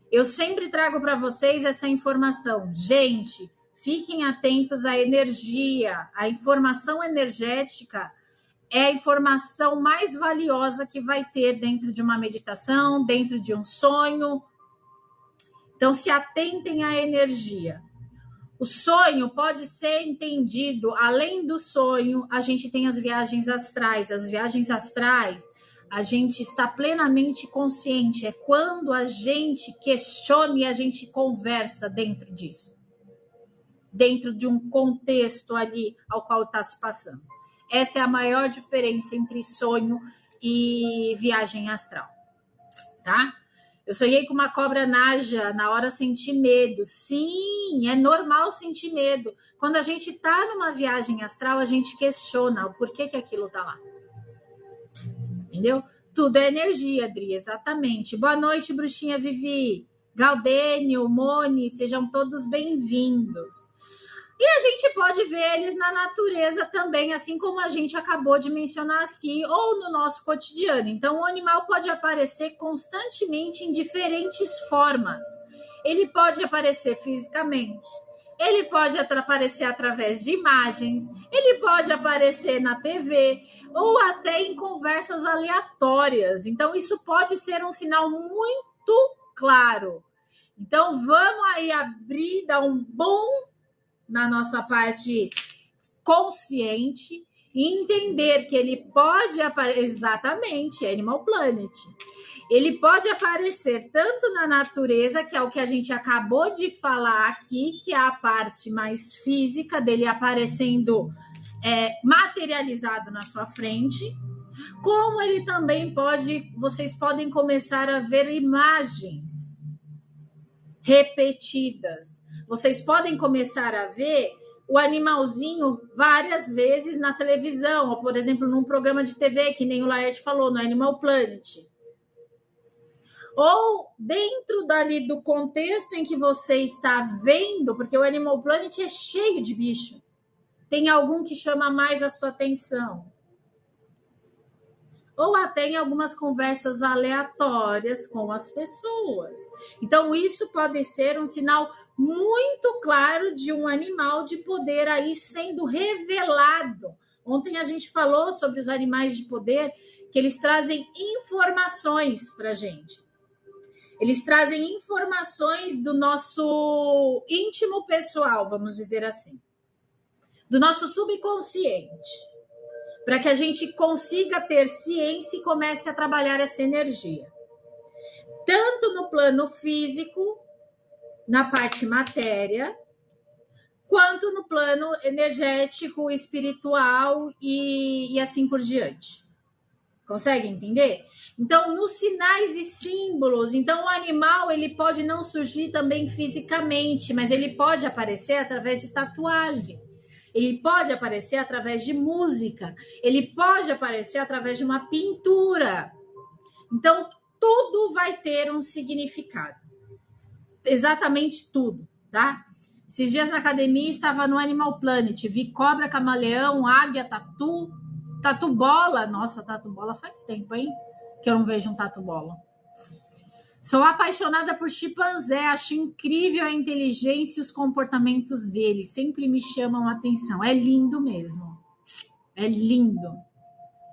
Eu sempre trago para vocês essa informação. Gente, fiquem atentos à energia. A informação energética é a informação mais valiosa que vai ter dentro de uma meditação, dentro de um sonho. Então, se atentem à energia. O sonho pode ser entendido, além do sonho, a gente tem as viagens astrais. As viagens astrais, a gente está plenamente consciente. É quando a gente questiona e a gente conversa dentro disso. Dentro de um contexto ali ao qual está se passando. Essa é a maior diferença entre sonho e viagem astral. Tá? Eu sonhei com uma cobra naja, na hora senti medo. Sim, é normal sentir medo. Quando a gente está numa viagem astral, a gente questiona o porquê que aquilo está lá. Entendeu? Tudo é energia, Adri, exatamente. Boa noite, bruxinha Vivi. Galdênio, Mone, sejam todos bem-vindos. E a gente pode ver eles na natureza também, assim como a gente acabou de mencionar aqui, ou no nosso cotidiano. Então, o animal pode aparecer constantemente em diferentes formas. Ele pode aparecer fisicamente, ele pode aparecer através de imagens, ele pode aparecer na TV, ou até em conversas aleatórias. Então, isso pode ser um sinal muito claro. Então, vamos aí abrir, dar um bom na nossa parte consciente e entender que ele pode aparecer, exatamente, Animal Planet. Ele pode aparecer tanto na natureza, que é o que a gente acabou de falar aqui, que é a parte mais física dele aparecendo materializado na sua frente, como ele também pode, vocês podem começar a ver imagens repetidas. Vocês podem começar a ver o animalzinho várias vezes na televisão, ou, por exemplo, num programa de TV, que nem o Laerte falou, no Animal Planet. Ou dentro dali do contexto em que você está vendo, porque o Animal Planet é cheio de bicho. Tem algum que chama mais a sua atenção. Ou até em algumas conversas aleatórias com as pessoas. Então, isso pode ser um sinal muito claro de um animal de poder aí sendo revelado. Ontem a gente falou sobre os animais de poder, que eles trazem informações para a gente. Eles trazem informações do nosso íntimo pessoal, vamos dizer assim. Do nosso subconsciente. Para que a gente consiga ter ciência e comece a trabalhar essa energia. Tanto no plano físico, na parte matéria, quanto no plano energético, espiritual e assim por diante. Consegue entender? Então, nos sinais e símbolos, então o animal ele pode não surgir também fisicamente, mas ele pode aparecer através de tatuagem. Ele pode aparecer através de música, ele pode aparecer através de uma pintura. Então, tudo vai ter um significado. Exatamente tudo, tá? Esses dias na academia estava no Animal Planet, vi cobra, camaleão, águia, tatu bola. Nossa, tatu bola faz tempo, hein? Que eu não vejo um tatu bola. Sou apaixonada por chimpanzé, acho incrível a inteligência e os comportamentos deles, sempre me chamam a atenção. É lindo mesmo. É lindo.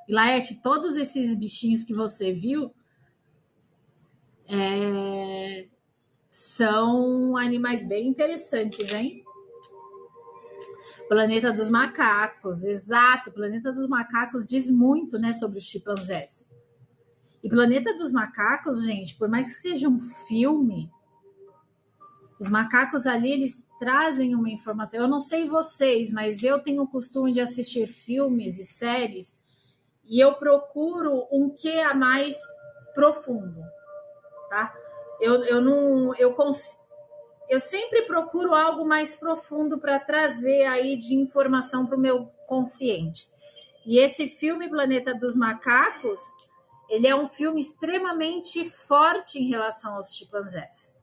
E Laerte, todos esses bichinhos que você viu são animais bem interessantes, hein? Planeta dos Macacos, exato. Planeta dos Macacos diz muito, né, sobre os chimpanzés. E Planeta dos Macacos, gente, por mais que seja um filme, os macacos ali, eles trazem uma informação. Eu não sei vocês, mas eu tenho o costume de assistir filmes e séries e eu procuro um quê a mais profundo, tá? Eu sempre procuro algo mais profundo para trazer aí de informação para o meu consciente. E esse filme Planeta dos Macacos, ele é um filme extremamente forte em relação aos chimpanzés.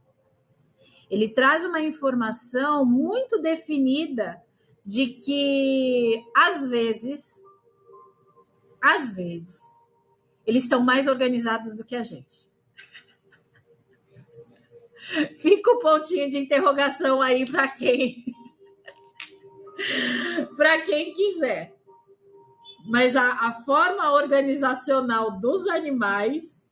Ele traz uma informação muito definida de que, às vezes, eles estão mais organizados do que a gente. Fica o pontinho de interrogação aí para quem quiser. Mas a forma organizacional dos animais,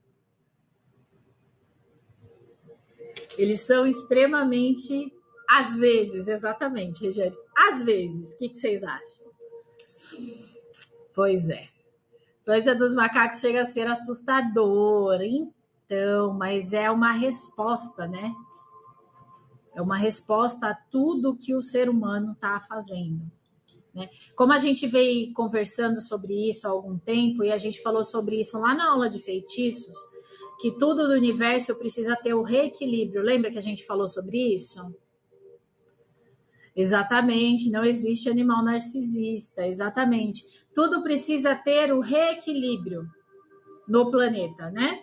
eles são extremamente, às vezes, exatamente, Regiane, às vezes. O que vocês acham? Pois é. Planeta dos Macacos chega a ser assustador, então, mas é uma resposta, né? É uma resposta a tudo que o ser humano está fazendo. Né? Como a gente veio conversando sobre isso há algum tempo, e a gente falou sobre isso lá na aula de feitiços, que tudo do universo precisa ter o reequilíbrio. Lembra que a gente falou sobre isso? Exatamente, não existe animal narcisista, exatamente. Tudo precisa ter o reequilíbrio no planeta, né?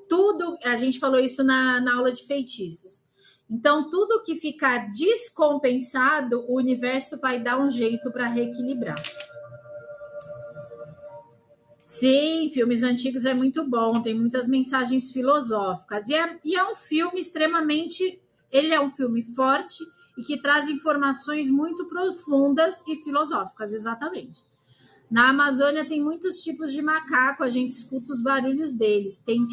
Tudo, a gente falou isso na aula de feitiços. Então, tudo que ficar descompensado, o universo vai dar um jeito para reequilibrar. Sim, filmes antigos é muito bom, tem muitas mensagens filosóficas. E é um filme extremamente. Ele é um filme forte e que traz informações muito profundas e filosóficas, exatamente. Na Amazônia tem muitos tipos de macaco, a gente escuta os barulhos deles. Tem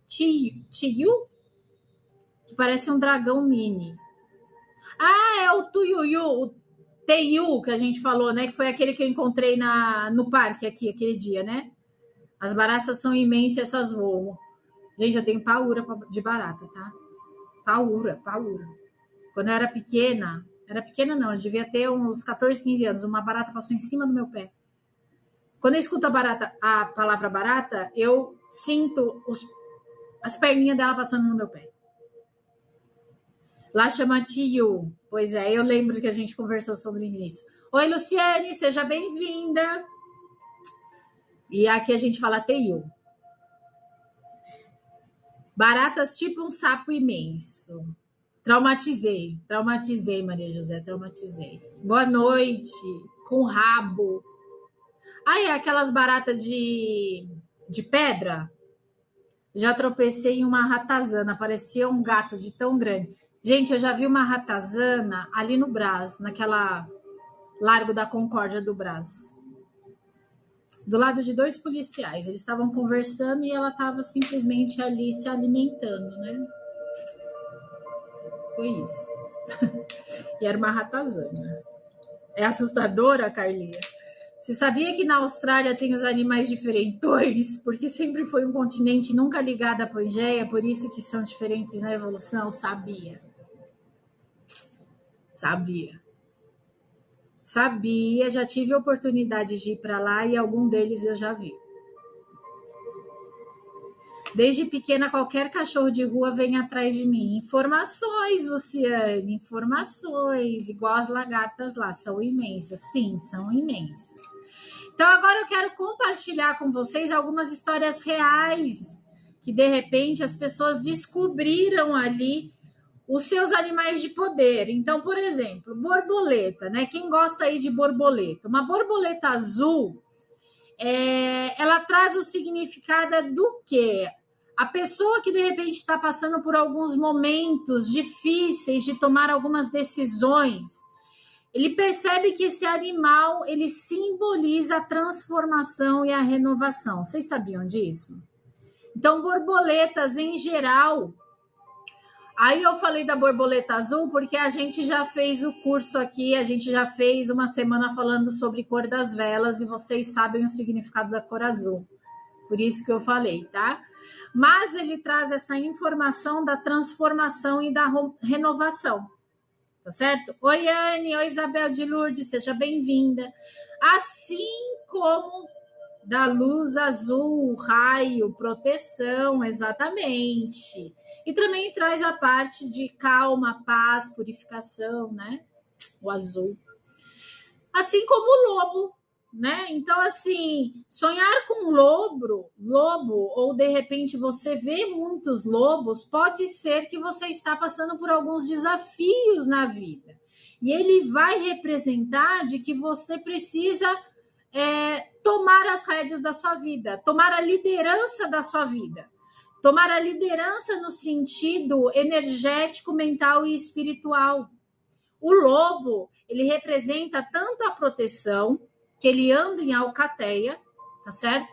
Tiu, que parece um dragão mini. Ah, é o Tuiuiu, o Teiu, que a gente falou, né? Que foi aquele que eu encontrei no parque aqui, aquele dia, né? As baratas são imensas, essas voam. Gente, eu tenho paura de barata, tá? Paura. Quando eu era pequena não, eu devia ter uns 14, 15 anos, uma barata passou em cima do meu pé. Quando eu escuto a palavra barata, eu sinto as perninhas dela passando no meu pé. Lá chama Tiu. Pois é, eu lembro que a gente conversou sobre isso. Oi, Luciane, seja bem-vinda. E aqui a gente fala Teiu. Baratas tipo um sapo imenso. Traumatizei, Maria José, traumatizei. Boa noite, com rabo. Ah, é aquelas baratas de pedra? Já tropecei em uma ratazana, parecia um gato de tão grande. Gente, eu já vi uma ratazana ali no Brás, naquela Largo da Concórdia do Brás. Do lado de 2 policiais. Eles estavam conversando e ela estava simplesmente ali se alimentando, né? Foi isso. E era uma ratazana. É assustadora, Carlinha? Você sabia que na Austrália tem os animais diferentões? Porque sempre foi um continente nunca ligado à Pangeia, por isso que são diferentes na evolução? Sabia. Já tive a oportunidade de ir para lá e algum deles eu já vi. Desde pequena, qualquer cachorro de rua vem atrás de mim. Informações, Luciane, informações. Igual as lagartas lá, são imensas. Sim, são imensas. Então, agora eu quero compartilhar com vocês algumas histórias reais que, de repente, as pessoas descobriram ali os seus animais de poder. Então, por exemplo, borboleta, né? Quem gosta aí de borboleta? Uma borboleta azul, ela traz o significado do quê? A pessoa que, de repente, está passando por alguns momentos difíceis de tomar algumas decisões, ele percebe que esse animal, ele simboliza a transformação e a renovação. Vocês sabiam disso? Então, borboletas em geral. Aí eu falei da borboleta azul porque a gente já fez o curso aqui, a gente já fez uma semana falando sobre cor das velas e vocês sabem o significado da cor azul. Por isso que eu falei, tá? Mas ele traz essa informação da transformação e da renovação. Tá certo? Oi, Anne. Oi, Isabel de Lourdes. Seja bem-vinda. Assim como da luz azul, raio, proteção, exatamente. E também traz a parte de calma, paz, purificação, né? O azul. Assim como o lobo, né? Então, assim, sonhar com lobo, ou de repente você vê muitos lobos, pode ser que você está passando por alguns desafios na vida. E ele vai representar de que você precisa tomar as rédeas da sua vida, tomar a liderança da sua vida. Tomar a liderança no sentido energético, mental e espiritual. O lobo, ele representa tanto a proteção, que ele anda em alcateia, tá certo?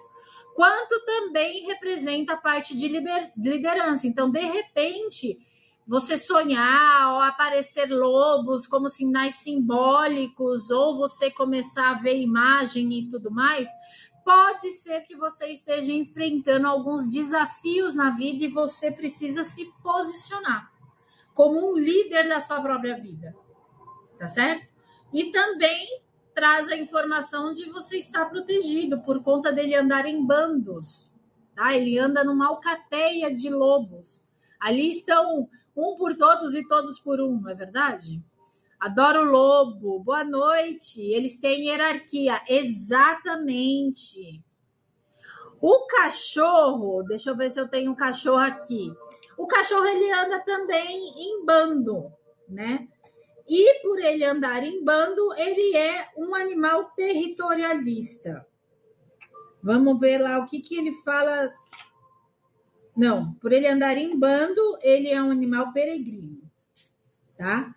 Quanto também representa a parte de liderança. Então, de repente, você sonhar ou aparecer lobos como sinais simbólicos, ou você começar a ver imagem e tudo mais, pode ser que você esteja enfrentando alguns desafios na vida e você precisa se posicionar como um líder da sua própria vida, tá certo? E também traz a informação de você estar protegido por conta dele andar em bandos. tá? Ele anda numa alcateia de lobos. Ali estão um por todos e todos por um, não é verdade? Adoro o lobo. Boa noite. Eles têm hierarquia. Exatamente. O cachorro, deixa eu ver se eu tenho um cachorro aqui. O cachorro, ele anda também em bando, né? E por ele andar em bando, ele é um animal territorialista. Vamos ver lá o que ele fala. Não, por ele andar em bando, ele é um animal peregrino, tá?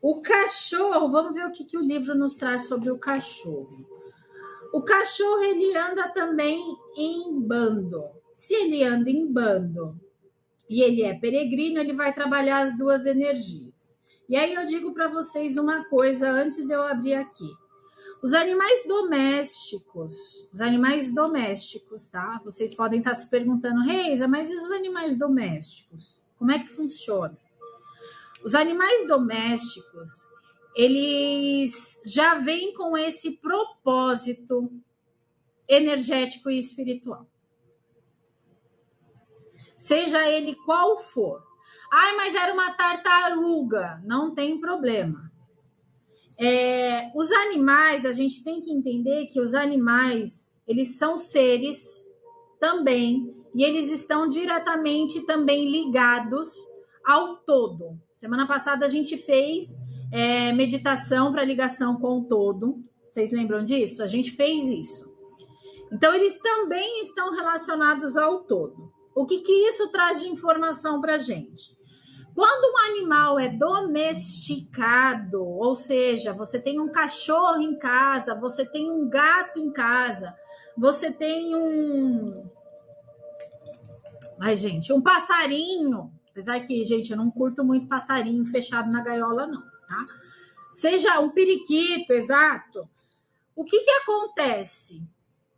O cachorro, vamos ver o que o livro nos traz sobre o cachorro. O cachorro, ele anda também em bando. Se ele anda em bando e ele é peregrino, ele vai trabalhar as duas energias. E aí eu digo para vocês uma coisa antes de eu abrir aqui. Os animais domésticos, tá? Vocês podem estar se perguntando, Reisa, mas e os animais domésticos? Como é que funciona? Os animais domésticos, eles já vêm com esse propósito energético e espiritual. Seja ele qual for. Ai, mas era uma tartaruga. Não tem problema. Os animais, a gente tem que entender que os animais, eles são seres também, e eles estão diretamente também ligados ao todo. Semana passada a gente fez meditação para ligação com o todo. Vocês lembram disso? A gente fez isso. Então, eles também estão relacionados ao todo. O que isso traz de informação para a gente? Quando um animal é domesticado, ou seja, você tem um cachorro em casa, você tem um gato em casa, você tem um passarinho. Apesar que, gente, eu não curto muito passarinho fechado na gaiola, não, tá? Seja um periquito, exato. O que acontece?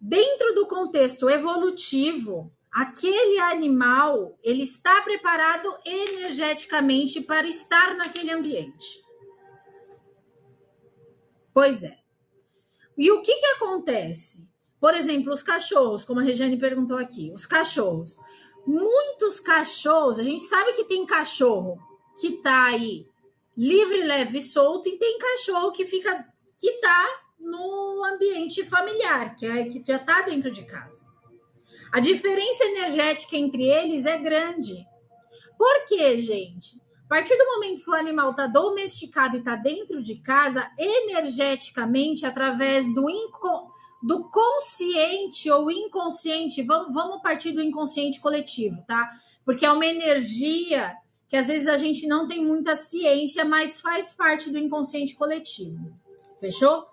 Dentro do contexto evolutivo, aquele animal, ele está preparado energeticamente para estar naquele ambiente. Pois é. E o que acontece? Por exemplo, os cachorros, como a Regiane perguntou aqui, os cachorros. Muitos cachorros, a gente sabe que tem cachorro que tá aí livre, leve e solto, e tem cachorro que tá no ambiente familiar, que já tá dentro de casa. A diferença energética entre eles é grande. Por quê, gente? A partir do momento que o animal está domesticado e está dentro de casa, energeticamente, através do consciente ou inconsciente, vamos partir do inconsciente coletivo, tá? Porque é uma energia que às vezes a gente não tem muita ciência, mas faz parte do inconsciente coletivo. Fechou?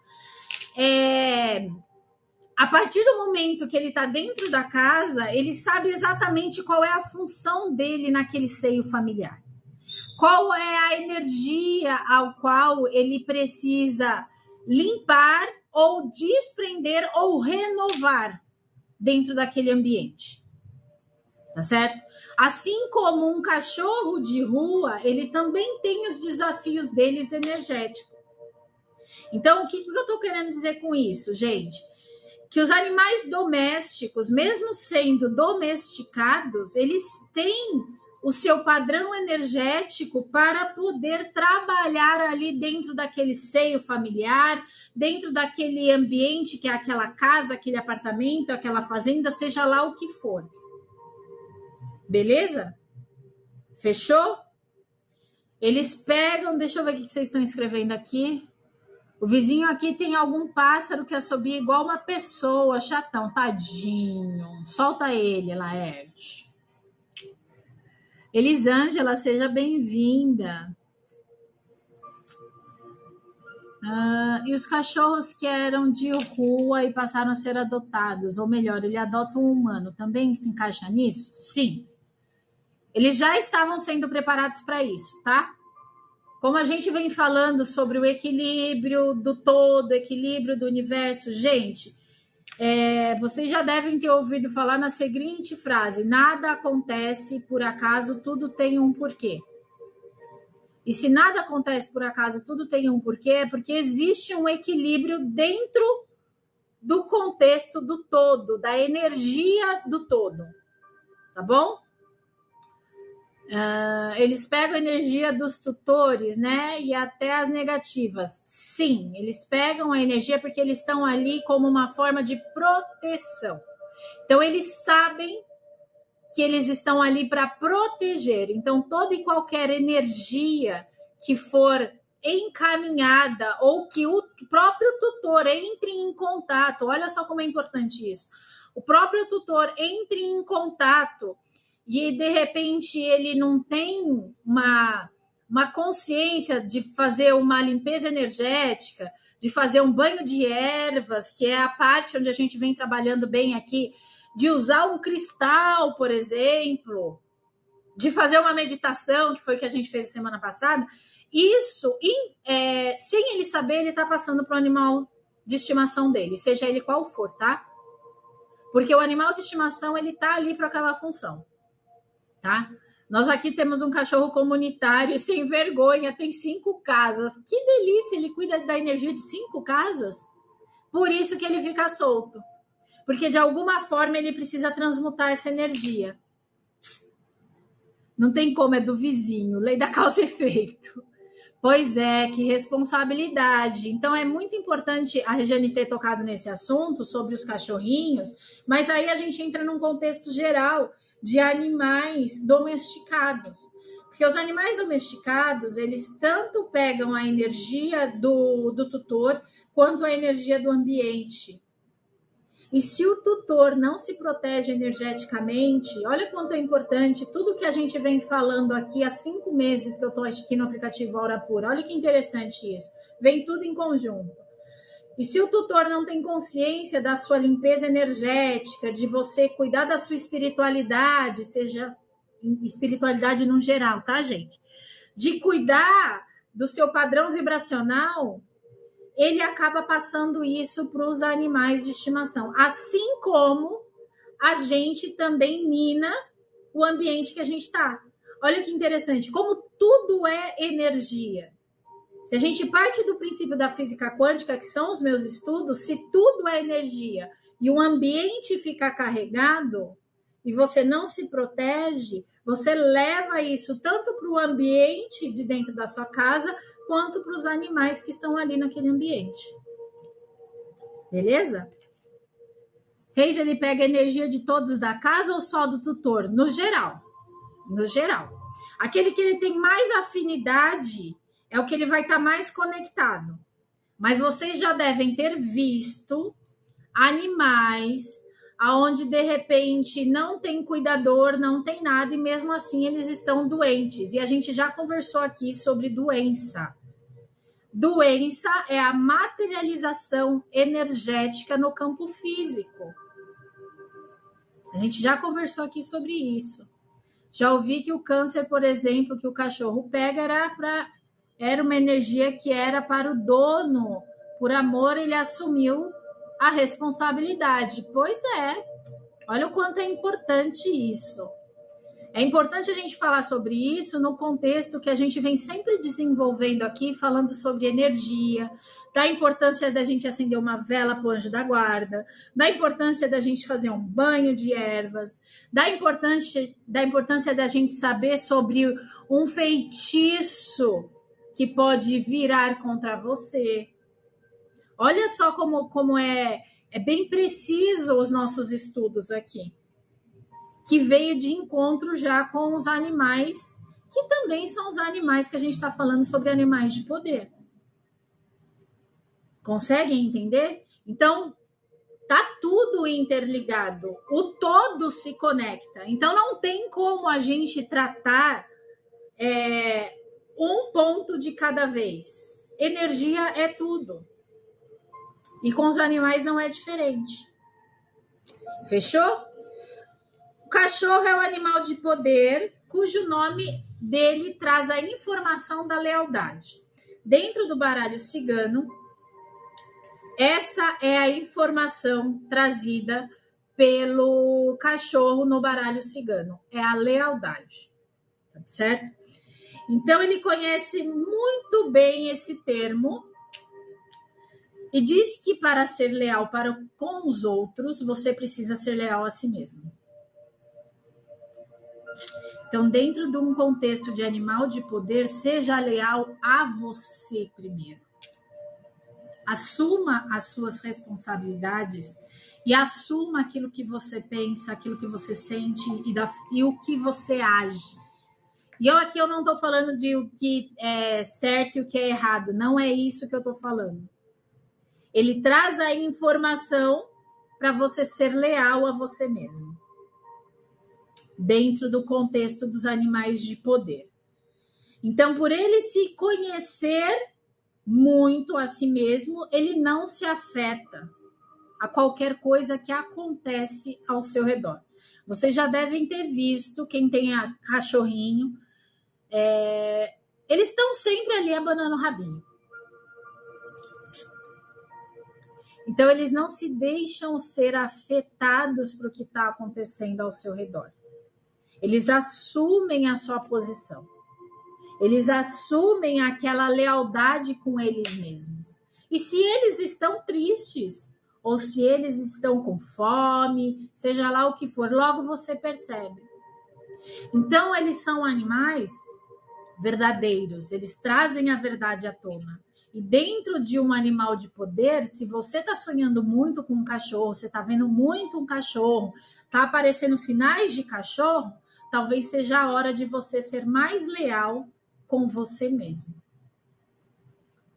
A partir do momento que ele está dentro da casa, ele sabe exatamente qual é a função dele naquele seio familiar. Qual é a energia ao qual ele precisa limpar ou desprender ou renovar dentro daquele ambiente. Tá certo? Assim como um cachorro de rua, ele também tem os desafios deles energéticos. Então, o que eu estou querendo dizer com isso, gente? Que os animais domésticos, mesmo sendo domesticados, eles têm o seu padrão energético para poder trabalhar ali dentro daquele seio familiar, dentro daquele ambiente que é aquela casa, aquele apartamento, aquela fazenda, seja lá o que for. Beleza? Fechou? Eles pegam, deixa eu ver o que vocês estão escrevendo aqui. O vizinho aqui tem algum pássaro que assobia igual uma pessoa, chatão, tadinho. Solta ele, Laerte. Elisângela, seja bem-vinda. E os cachorros que eram de rua e passaram a ser adotados, ou melhor, ele adota um humano, também se encaixa nisso? Sim. Eles já estavam sendo preparados para isso, tá? Como a gente vem falando sobre o equilíbrio do todo, equilíbrio do universo, gente, vocês já devem ter ouvido falar na seguinte frase: nada acontece por acaso, tudo tem um porquê. E se nada acontece por acaso, tudo tem um porquê, é porque existe um equilíbrio dentro do contexto do todo, da energia do todo, tá bom? Eles pegam a energia dos tutores, né? E até as negativas. Sim, eles pegam a energia porque eles estão ali como uma forma de proteção. Então, eles sabem que eles estão ali para proteger. Então, toda e qualquer energia que for encaminhada ou que o próprio tutor entre em contato, olha só como é importante isso. O próprio tutor entre em contato e de repente ele não tem uma consciência de fazer uma limpeza energética, de fazer um banho de ervas, que é a parte onde a gente vem trabalhando bem aqui, de usar um cristal, por exemplo, de fazer uma meditação, que foi o que a gente fez semana passada, isso, sem ele saber, ele está passando para o animal de estimação dele, seja ele qual for, tá? Porque o animal de estimação, ele tá ali para aquela função, tá? Nós aqui temos um cachorro comunitário sem vergonha, tem 5 casas. Que delícia, ele cuida da energia de 5 casas. Por isso que ele fica solto. Porque de alguma forma ele precisa transmutar essa energia. Não tem como, é do vizinho, lei da causa e efeito. Pois é, que responsabilidade. Então é muito importante a Regiane ter tocado nesse assunto sobre os cachorrinhos, mas aí a gente entra num contexto geral de animais domesticados. Porque os animais domesticados, eles tanto pegam a energia do tutor quanto a energia do ambiente. E se o tutor não se protege energeticamente, olha quanto é importante tudo que a gente vem falando aqui há 5 meses que eu estou aqui no aplicativo Aura Pura. Olha que interessante isso. Vem tudo em conjunto. E se o tutor não tem consciência da sua limpeza energética, de você cuidar da sua espiritualidade, seja espiritualidade no geral, tá, gente? De cuidar do seu padrão vibracional, ele acaba passando isso para os animais de estimação. Assim como a gente também mina o ambiente que a gente está. Olha que interessante, como tudo é energia. Se a gente parte do princípio da física quântica, que são os meus estudos, se tudo é energia e o ambiente fica carregado e você não se protege, você leva isso tanto para o ambiente de dentro da sua casa, quanto para os animais que estão ali naquele ambiente. Beleza? Reis, ele pega a energia de todos da casa ou só do tutor? No geral. No geral. Aquele que ele tem mais afinidade é o que ele vai estar mais conectado. Mas vocês já devem ter visto animais aonde de repente não tem cuidador, não tem nada e mesmo assim eles estão doentes. E a gente já conversou aqui sobre doença. Doença é a materialização energética no campo físico. A gente já conversou aqui sobre isso. Já ouvi que o câncer, por exemplo, que o cachorro pega era uma energia que era para o dono. Por amor, ele assumiu a responsabilidade. Pois é. Olha o quanto é importante isso. É importante a gente falar sobre isso no contexto que a gente vem sempre desenvolvendo aqui, falando sobre energia, da importância da gente acender uma vela para o anjo da guarda, da importância da gente fazer um banho de ervas, da importância da gente saber sobre um feitiço que pode virar contra você. Olha só como é bem preciso os nossos estudos aqui, que veio de encontro já com os animais, que também são os animais que a gente está falando sobre animais de poder. Conseguem entender? Então, tá tudo interligado. O todo se conecta. Então, não tem como a gente tratar um ponto de cada vez. Energia é tudo. E com os animais não é diferente. Fechou? O cachorro é um animal de poder, cujo nome dele traz a informação da lealdade. Dentro do baralho cigano, essa é a informação trazida pelo cachorro no baralho cigano. É a lealdade. Certo? Então, ele conhece muito bem esse termo E diz que para ser leal com os outros, você precisa ser leal a si mesmo. Então, dentro de um contexto de animal de poder, seja leal a você primeiro. Assuma as suas responsabilidades e assuma aquilo que você pensa, aquilo que você sente e o que você age. E aqui eu não estou falando de o que é certo e o que é errado. Não é isso que eu estou falando. Ele traz a informação para você ser leal a você mesmo. Dentro do contexto dos animais de poder. Então, por ele se conhecer muito a si mesmo, ele não se afeta a qualquer coisa que acontece ao seu redor. Vocês já devem ter visto, quem tem cachorrinho, eles estão sempre ali abanando o rabinho. Então, eles não se deixam ser afetados por o que está acontecendo ao seu redor. Eles assumem a sua posição. Eles assumem aquela lealdade com eles mesmos. E se eles estão tristes, ou se eles estão com fome, seja lá o que for, logo você percebe. Então, eles são animais verdadeiros, eles trazem a verdade à tona. E dentro de um animal de poder, se você está sonhando muito com um cachorro, você está vendo muito um cachorro, está aparecendo sinais de cachorro, talvez seja a hora de você ser mais leal com você mesmo.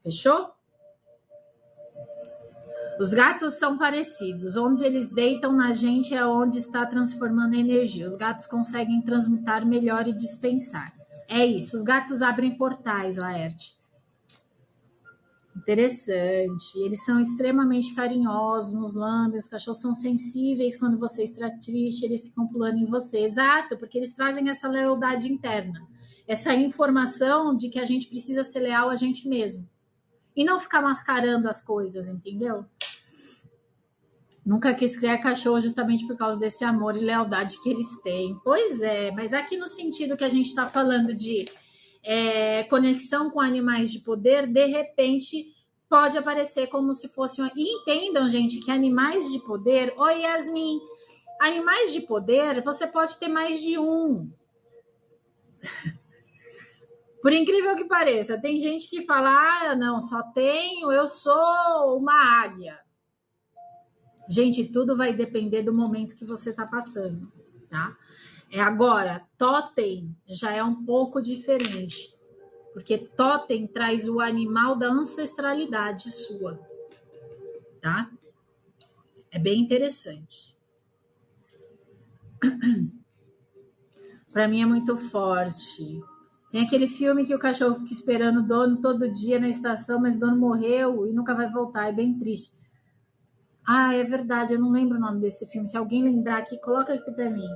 Fechou? Os gatos são parecidos. Onde eles deitam na gente é onde está transformando a energia. Os gatos conseguem transmutar melhor e dispensar. É isso. Os gatos abrem portais, Laerte. Interessante. Eles são extremamente carinhosos, nos lambem. Os cachorros são sensíveis quando você está triste, eles ficam pulando em você. Exato, porque eles trazem essa lealdade interna. Essa informação de que a gente precisa ser leal a gente mesmo. E não ficar mascarando as coisas, entendeu? Nunca quis criar cachorro justamente por causa desse amor e lealdade que eles têm. Pois é, mas aqui no sentido que a gente está falando de conexão com animais de poder, de repente pode aparecer como se fosse uma... E entendam, gente, que animais de poder... Oi, Yasmin! Animais de poder, você pode ter mais de um. Por incrível que pareça, tem gente que fala, não, só tenho, eu sou uma águia. Gente, tudo vai depender do momento que você está passando, tá? Agora, totem já é um pouco diferente, porque totem traz o animal da ancestralidade sua, tá? É bem interessante. Para mim é muito forte. Tem aquele filme que o cachorro fica esperando o dono todo dia na estação, mas o dono morreu e nunca vai voltar, é bem triste. Ah, é verdade, eu não lembro o nome desse filme. Se alguém lembrar aqui, coloca aqui para mim.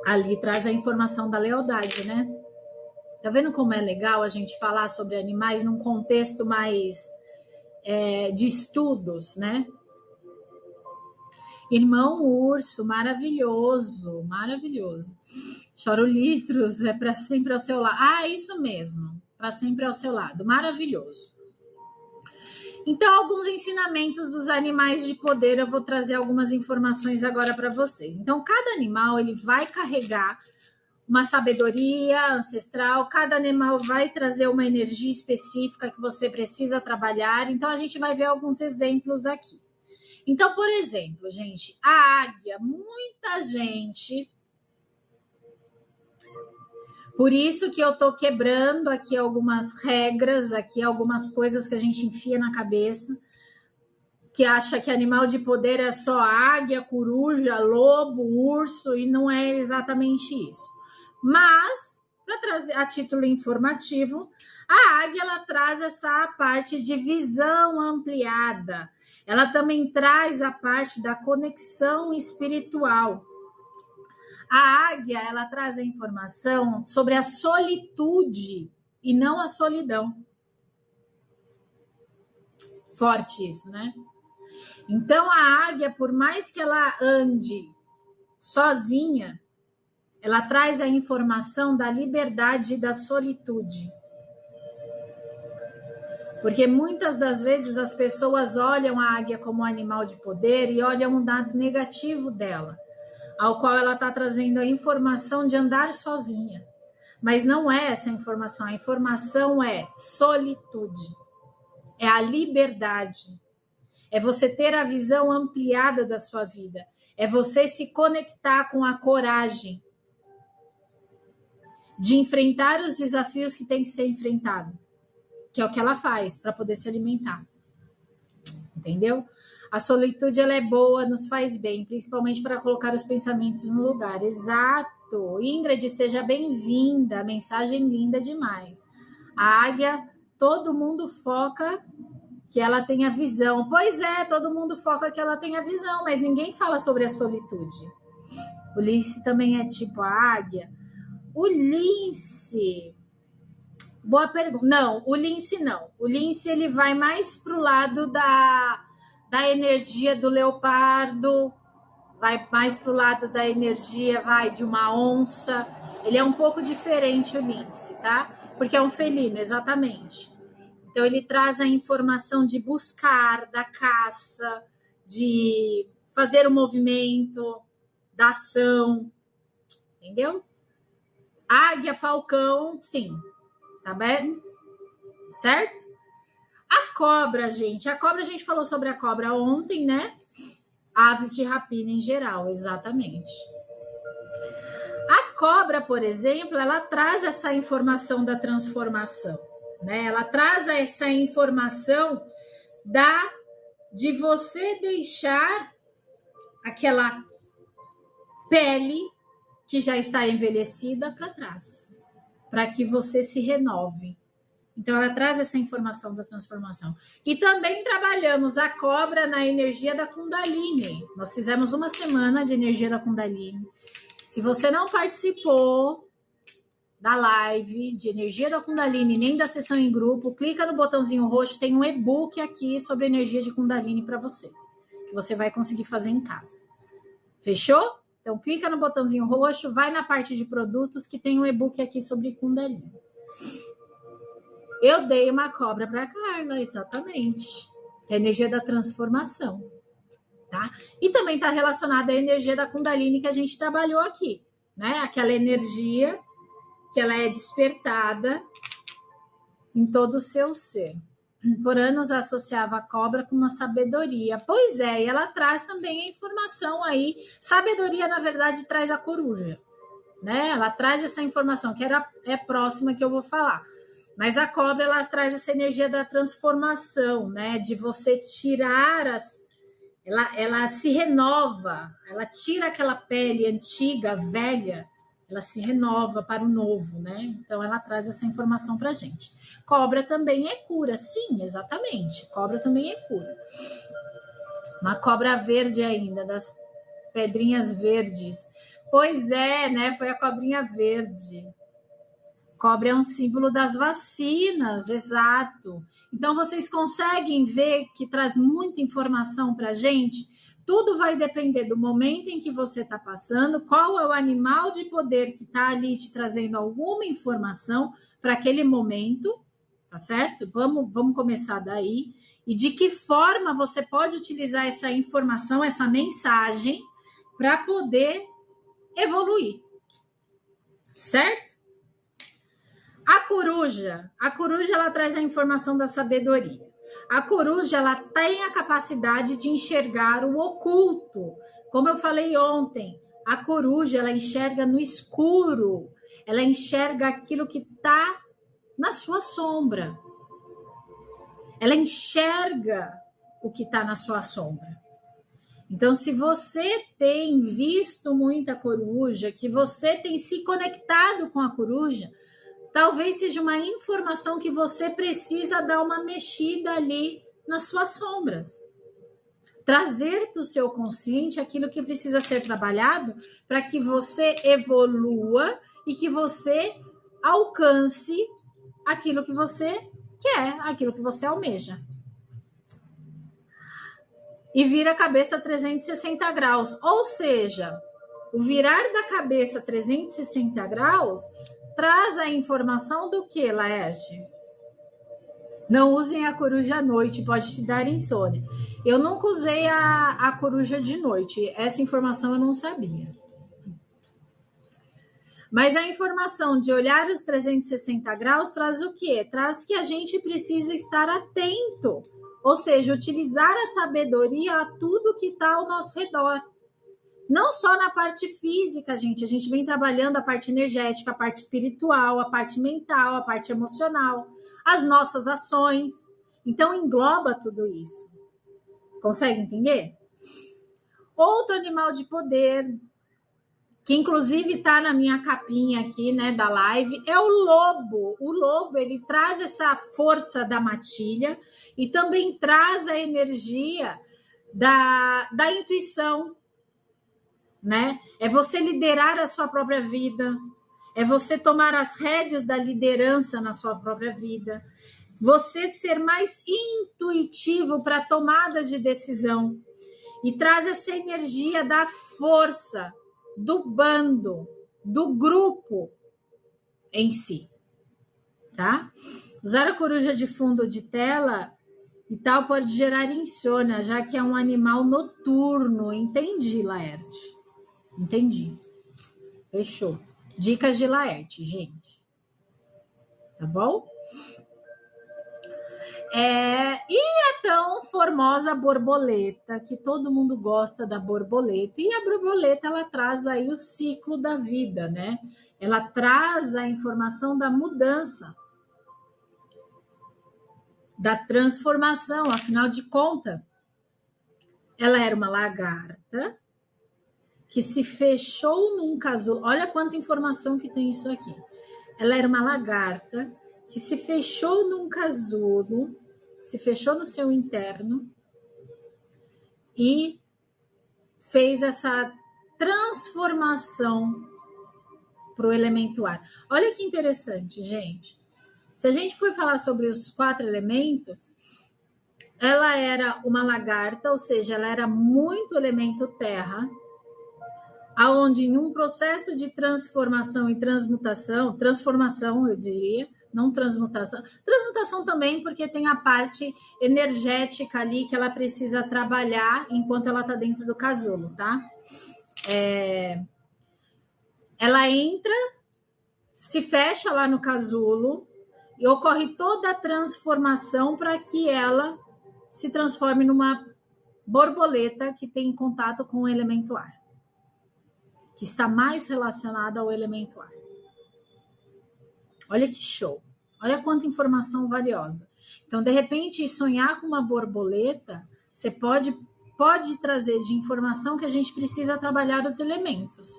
Ali traz a informação da lealdade, né? Tá vendo como é legal a gente falar sobre animais num contexto mais de estudos, né? Irmão urso, maravilhoso, maravilhoso. Choro litros, é para sempre ao seu lado. Ah, isso mesmo, para sempre ao seu lado, maravilhoso. Então, alguns ensinamentos dos animais de poder, eu vou trazer algumas informações agora para vocês. Então, cada animal ele vai carregar uma sabedoria ancestral, cada animal vai trazer uma energia específica que você precisa trabalhar. Então, a gente vai ver alguns exemplos aqui. Então, por exemplo, gente, a águia, muita gente... Por isso que eu tô quebrando aqui algumas regras, aqui algumas coisas que a gente enfia na cabeça, que acha que animal de poder é só águia, coruja, lobo, urso, e não é exatamente isso. Mas, para trazer a título informativo, a águia ela traz essa parte de visão ampliada. Ela também traz a parte da conexão espiritual. A águia, ela traz a informação sobre a solitude e não a solidão. Forte isso, né? Então, a águia, por mais que ela ande sozinha, ela traz a informação da liberdade e da solitude. Porque muitas das vezes as pessoas olham a águia como um animal de poder e olham um lado negativo dela, ao qual ela está trazendo a informação de andar sozinha. Mas não é essa a informação é solitude, é a liberdade, é você ter a visão ampliada da sua vida, é você se conectar com a coragem de enfrentar os desafios que tem que ser enfrentado, que é o que ela faz para poder se alimentar. Entendeu? A solitude ela é boa, nos faz bem, principalmente para colocar os pensamentos no lugar. Exato. Ingrid, seja bem-vinda. Mensagem linda demais. A águia, todo mundo foca que ela tenha visão. Pois é, todo mundo foca que ela tenha visão, mas ninguém fala sobre a solitude. O lince também é tipo a águia. O lince... Boa pergunta. Não, o lince não. O lince ele vai mais pro lado da energia do leopardo, vai mais pro lado da energia, de uma onça. Ele é um pouco diferente o lince, tá? Porque é um felino, exatamente. Então ele traz a informação de buscar, da caça, de fazer o movimento, da ação, entendeu? Águia, falcão, sim. Tá bem? Certo? A cobra, gente. A cobra, a gente falou sobre a cobra ontem, né? Aves de rapina em geral, exatamente. A cobra, por exemplo, ela traz essa informação da transformação, né? Ela traz essa informação de você deixar aquela pele que já está envelhecida para trás, para que você se renove. Então, ela traz essa informação da transformação. E também trabalhamos a cobra na energia da Kundalini. Nós fizemos uma semana de energia da Kundalini. Se você não participou da live de energia da Kundalini, nem da sessão em grupo, clica no botãozinho roxo, tem um e-book aqui sobre energia de Kundalini para você, que você vai conseguir fazer em casa. Fechou? Então, clica no botãozinho roxo, vai na parte de produtos, que tem um e-book aqui sobre Kundalini. Eu dei uma cobra para Carla, exatamente. É a energia da transformação, tá? E também está relacionada à energia da Kundalini que a gente trabalhou aqui, né? Aquela energia que ela é despertada em todo o seu ser. Por anos associava a cobra com uma sabedoria. Pois é, e ela traz também a informação aí. Sabedoria, na verdade, traz a coruja, né? Ela traz essa informação, que é próxima que eu vou falar. Mas a cobra, ela traz essa energia da transformação, né? De você tirar ela se renova, ela tira aquela pele antiga, velha, ela se renova para o novo, né? Então, ela traz essa informação para a gente. Cobra também é cura, sim, exatamente. Cobra também é cura. Uma cobra verde ainda, das pedrinhas verdes. Pois é, né? Foi a cobrinha verde. Cobra é um símbolo das vacinas, exato. Então, vocês conseguem ver que traz muita informação para a gente? Tudo vai depender do momento em que você está passando, qual é o animal de poder que está ali te trazendo alguma informação para aquele momento, tá certo? Vamos começar daí. E de que forma você pode utilizar essa informação, essa mensagem, para poder evoluir, certo? A coruja ela traz a informação da sabedoria. A coruja ela tem a capacidade de enxergar o oculto. Como eu falei ontem, a coruja ela enxerga no escuro. Ela enxerga aquilo que está na sua sombra. Ela enxerga o que está na sua sombra. Então, se você tem visto muita coruja, que você tem se conectado com a coruja, talvez seja uma informação que você precisa dar uma mexida ali nas suas sombras. Trazer para o seu consciente aquilo que precisa ser trabalhado para que você evolua e que você alcance aquilo que você quer, aquilo que você almeja. E vira a cabeça 360 graus. Ou seja, o virar da cabeça 360 graus traz a informação do que, Laerte? Não usem a coruja à noite, pode te dar insônia. Eu nunca usei a coruja de noite. Essa informação eu não sabia. Mas a informação de olhar os 360 graus traz o quê? Traz que a gente precisa estar atento. Ou seja, utilizar a sabedoria a tudo que está ao nosso redor. Não só na parte física, gente. A gente vem trabalhando a parte energética, a parte espiritual, a parte mental, a parte emocional, as nossas ações. Então, engloba tudo isso. Consegue entender? Outro animal de poder, que inclusive está na minha capinha aqui, né, da live, é o lobo. O lobo, ele traz essa força da matilha e também traz a energia da intuição, né? É você liderar a sua própria vida, é você tomar as rédeas da liderança na sua própria vida, você ser mais intuitivo para tomadas de decisão e traz essa energia da força, do bando, do grupo em si, tá? Usar a coruja de fundo de tela e tal pode gerar insônia, já que é um animal noturno. Entendi, Laerte. Entendi. Fechou. Dicas de Laerte, gente. Tá bom? E a tão formosa borboleta, que todo mundo gosta da borboleta. E a borboleta, ela traz aí o ciclo da vida, né? Ela traz a informação da mudança, da transformação. Afinal de contas, ela era uma lagarta que se fechou num casulo. Olha quanta informação que tem isso aqui. Ela era uma lagarta que se fechou num casulo, se fechou no seu interno e fez essa transformação para o elemento ar. Olha que interessante, gente. Se a gente for falar sobre os 4 elementos, ela era uma lagarta, ou seja, ela era muito elemento terra, aonde em um processo de transformação e transformação, eu diria, não transmutação. Transmutação também, porque tem a parte energética ali que ela precisa trabalhar enquanto ela está dentro do casulo, tá? Ela entra, se fecha lá no casulo e ocorre toda a transformação para que ela se transforme numa borboleta que tem contato com o elemento ar, que está mais relacionada ao elemento ar. Olha que show. Olha quanta informação valiosa. Então, de repente, sonhar com uma borboleta, você pode trazer de informação que a gente precisa trabalhar os elementos.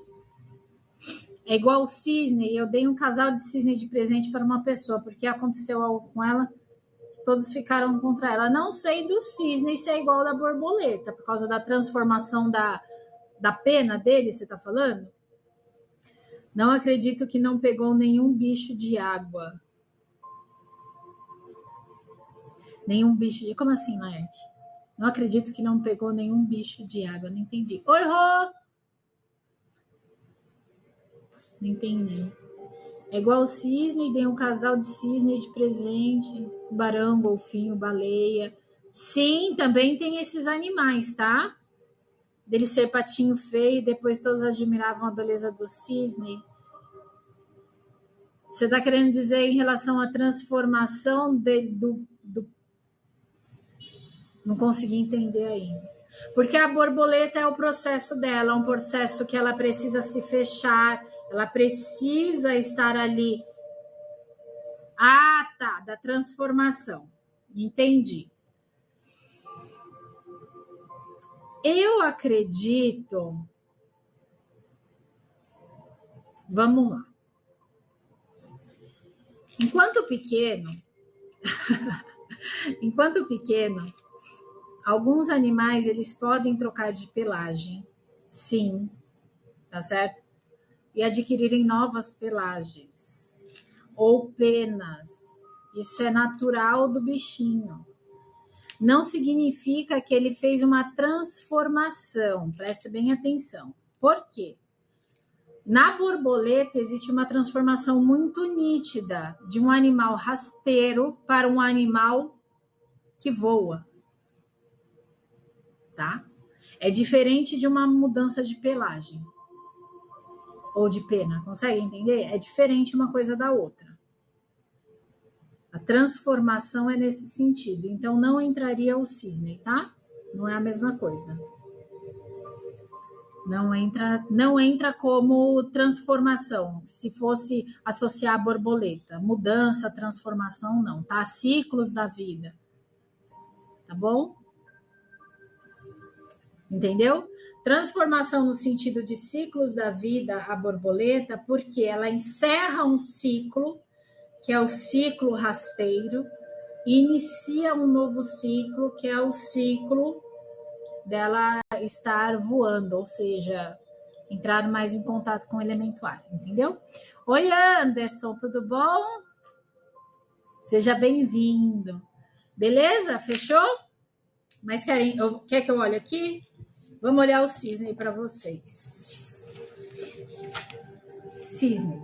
É igual o cisne. Eu dei um casal de cisne de presente para uma pessoa, porque aconteceu algo com ela, que todos ficaram contra ela. Não sei do cisne se é igual da borboleta, por causa da transformação da pena dele, você está falando? Não acredito que não pegou nenhum bicho de água. Nenhum bicho de... Como assim, Laerte? Não acredito que não pegou nenhum bicho de água. Não entendi. Oi, Rô! Não entendi. É igual o cisne, dei um casal de cisne de presente. Tubarão, golfinho, baleia. Sim, também tem esses animais, tá? Dele ser patinho feio, depois todos admiravam a beleza do cisne. Você está querendo dizer em relação à transformação do... Não consegui entender ainda. Porque a borboleta é o processo dela, é um processo que ela precisa se fechar, ela precisa estar ali. Ah, tá, da transformação. Entendi. Eu acredito. Vamos lá. Enquanto pequeno, alguns animais eles podem trocar de pelagem, sim, tá certo? E adquirirem novas pelagens ou penas. Isso é natural do bichinho. Não significa que ele fez uma transformação. Preste bem atenção. Por quê? Na borboleta existe uma transformação muito nítida de um animal rasteiro para um animal que voa, tá? É diferente de uma mudança de pelagem ou de pena, consegue entender? É diferente uma coisa da outra. A transformação é nesse sentido, então não entraria o cisne, tá? Não é a mesma coisa. Não entra como transformação. Se fosse associar a borboleta, mudança, transformação, não, tá? Ciclos da vida, tá bom? Entendeu? Transformação no sentido de ciclos da vida, a borboleta, porque ela encerra um ciclo, que é o ciclo rasteiro, e inicia um novo ciclo, que é o ciclo dela estar voando, ou seja, entrar mais em contato com o elemento ar, entendeu? Oi, Anderson, tudo bom? Seja bem-vindo. Beleza? Fechou? Mas quer que eu olhe aqui? Vamos olhar o cisne para vocês. Cisne.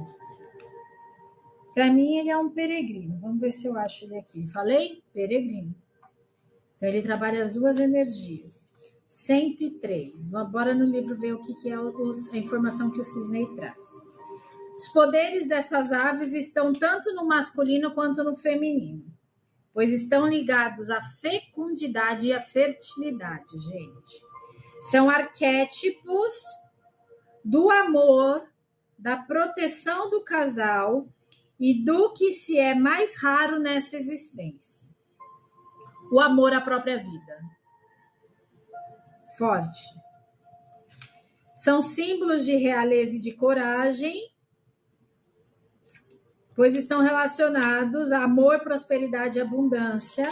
Para mim, ele é um peregrino. Vamos ver se eu acho ele aqui. Falei? Peregrino. Então, ele trabalha as duas energias. 103. Bora no livro ver o que é a informação que o cisne traz. Os poderes dessas aves estão tanto no masculino quanto no feminino, pois estão ligados à fecundidade e à fertilidade, gente. São arquétipos do amor, da proteção do casal e do que se é mais raro nessa existência. O amor à própria vida. Forte. São símbolos de realeza e de coragem, pois estão relacionados a amor, prosperidade e abundância.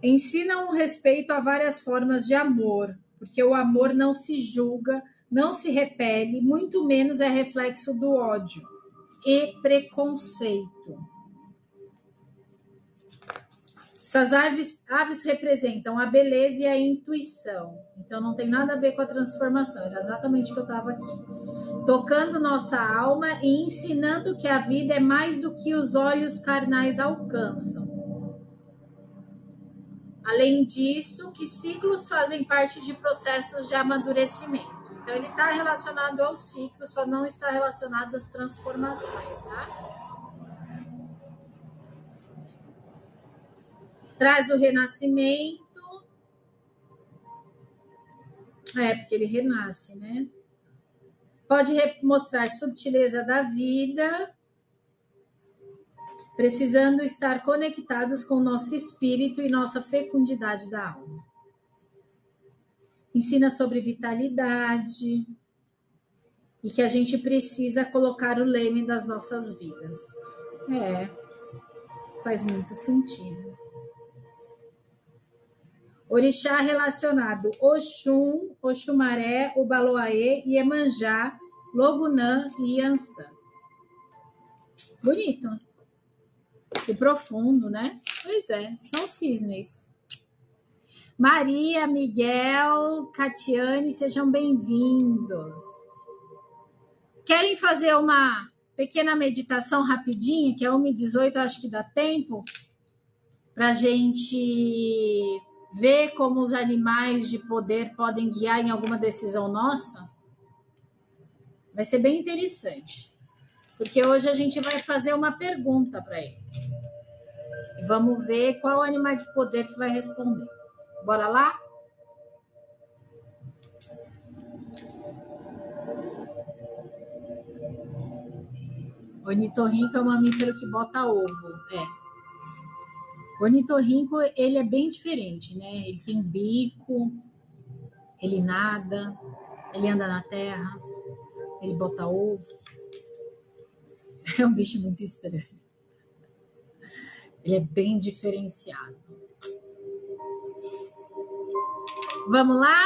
Ensinam o respeito a várias formas de amor, porque o amor não se julga, não se repele, muito menos é reflexo do ódio e preconceito. Essas aves representam a beleza e a intuição. Então, não tem nada a ver com a transformação. Era exatamente o que eu estava aqui. Tocando nossa alma e ensinando que a vida é mais do que os olhos carnais alcançam. Além disso, que ciclos fazem parte de processos de amadurecimento. Então, ele está relacionado ao ciclo, só não está relacionado às transformações, tá? Traz o renascimento. Porque ele renasce, né? Pode mostrar sutileza da vida, precisando estar conectados com o nosso espírito e nossa fecundidade da alma. Ensina sobre vitalidade e que a gente precisa colocar o leme das nossas vidas. Faz muito sentido. Orixá relacionado Oxum, Oxumaré, Ubaloaê, Iemanjá, Logunã e Iansã. Bonito. E profundo, né? Pois é, são cisnes. Maria, Miguel, Catiane, sejam bem-vindos. Querem fazer uma pequena meditação rapidinha, que é 1h18, acho que dá tempo, para a gente ver como os animais de poder podem guiar em alguma decisão nossa? Vai ser bem interessante, porque hoje a gente vai fazer uma pergunta para eles. E vamos ver qual animal de poder que vai responder. Bora lá? O ornitorrinco é um mamífero que bota ovo. O ornitorrinco, ele é bem diferente, né? Ele tem bico, ele nada, ele anda na terra, ele bota ovo. É um bicho muito estranho. Ele é bem diferenciado. Vamos lá?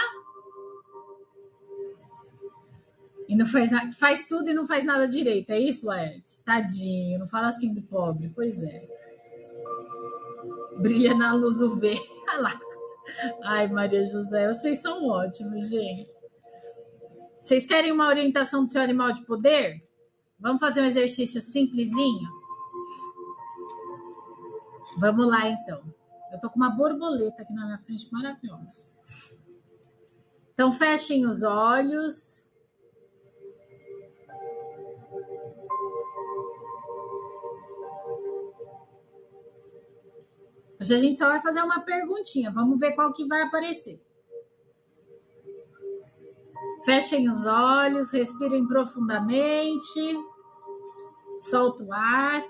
E não faz tudo e não faz nada direito. É isso, Laerte? Tadinho, não fala assim do pobre. Pois é. Brilha na luz UV. Olha lá. Ai, Maria José, vocês são ótimos, gente. Vocês querem uma orientação do seu animal de poder? Vamos fazer um exercício simplesinho? Vamos lá, então. Eu tô com uma borboleta aqui na minha frente, maravilhosa. Então, fechem os olhos. Hoje a gente só vai fazer uma perguntinha. Vamos ver qual que vai aparecer. Fechem os olhos, respirem profundamente. Solta o ar.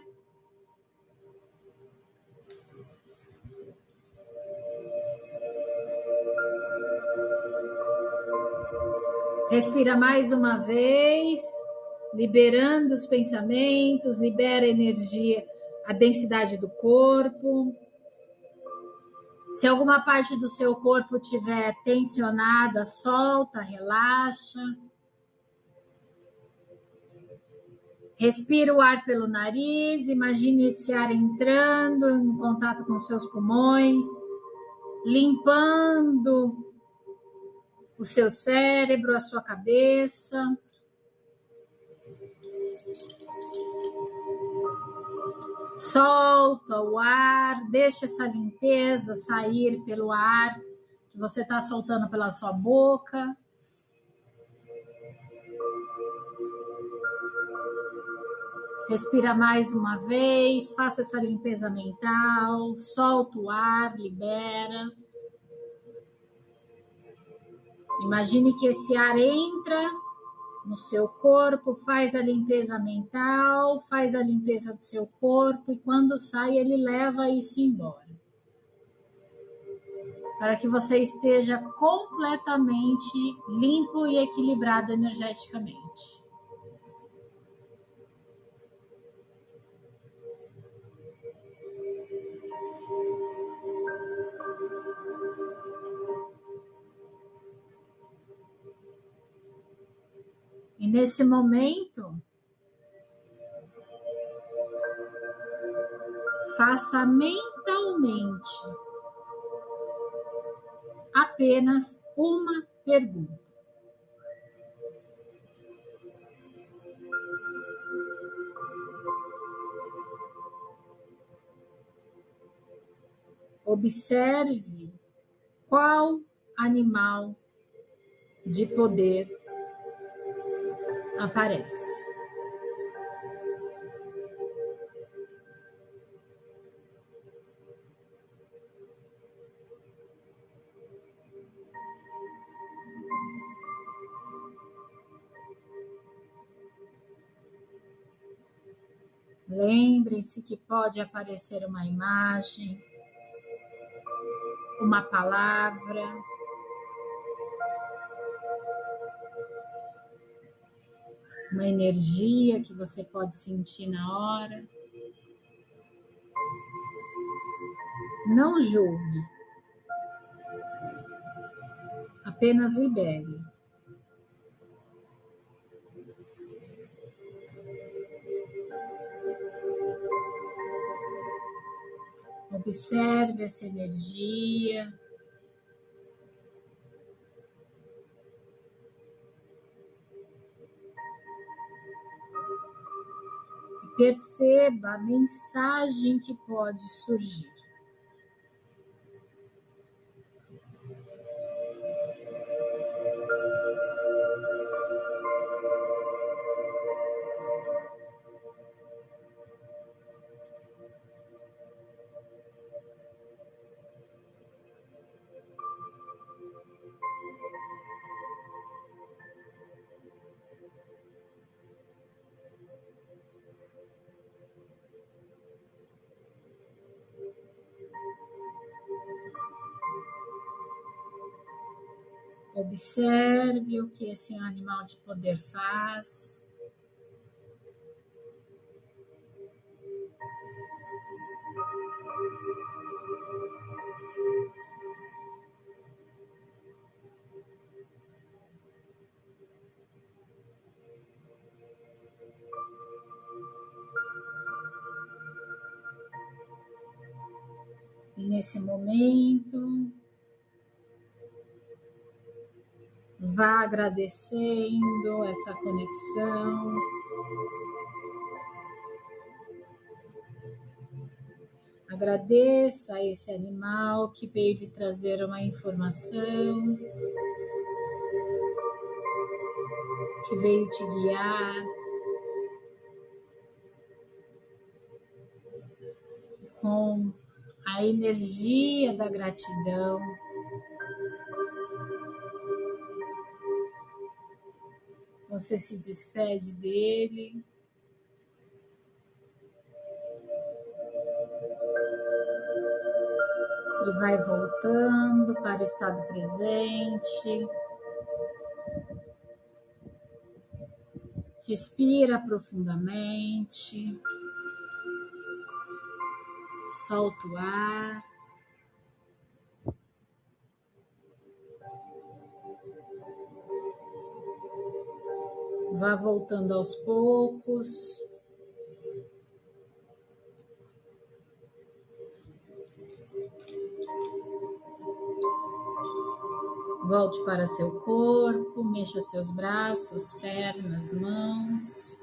Respira mais uma vez, liberando os pensamentos, libera a energia, a densidade do corpo. Se alguma parte do seu corpo estiver tensionada, solta, relaxa. Respira o ar pelo nariz, imagine esse ar entrando em contato com seus pulmões, limpando o seu cérebro, a sua cabeça. Solta o ar, deixa essa limpeza sair pelo ar que você está soltando pela sua boca. Respira mais uma vez, faça essa limpeza mental, solta o ar, libera. Imagine que esse ar entra no seu corpo, faz a limpeza mental, faz a limpeza do seu corpo e quando sai ele leva isso embora. Para que você esteja completamente limpo e equilibrado energeticamente. E nesse momento, faça mentalmente apenas uma pergunta. Observe qual animal de poder aparece. Lembrem-se que pode aparecer uma imagem, uma palavra, uma energia que você pode sentir na hora. Não julgue, apenas libere. Observe essa energia. Perceba a mensagem que pode surgir. Observe o que esse animal de poder faz. E nesse momento, vá agradecendo essa conexão. Agradeça a esse animal que veio lhe trazer uma informação, que veio te guiar. Com a energia da gratidão, você se despede dele. E vai voltando para o estado presente. Respira profundamente. Solta o ar. Vá voltando aos poucos. Volte para seu corpo, mexa seus braços, pernas, mãos.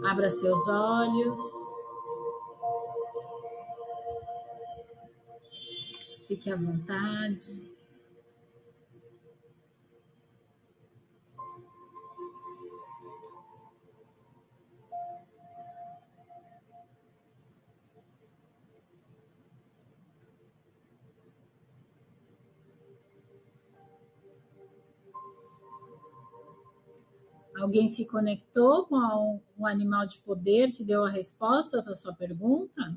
Abra seus olhos. Fique à vontade. Alguém se conectou com um animal de poder que deu a resposta para a sua pergunta?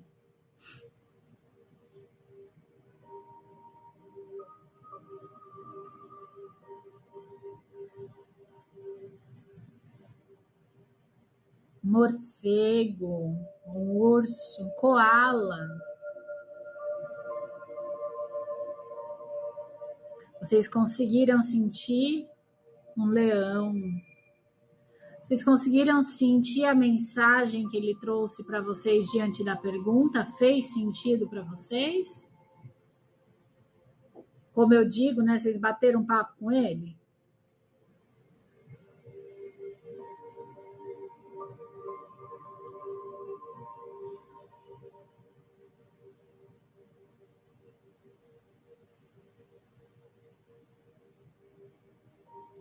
Morcego, um urso, um koala. Vocês conseguiram sentir um leão? Vocês conseguiram sentir a mensagem que ele trouxe para vocês diante da pergunta? Fez sentido para vocês? Como eu digo, né? Vocês bateram um papo com ele?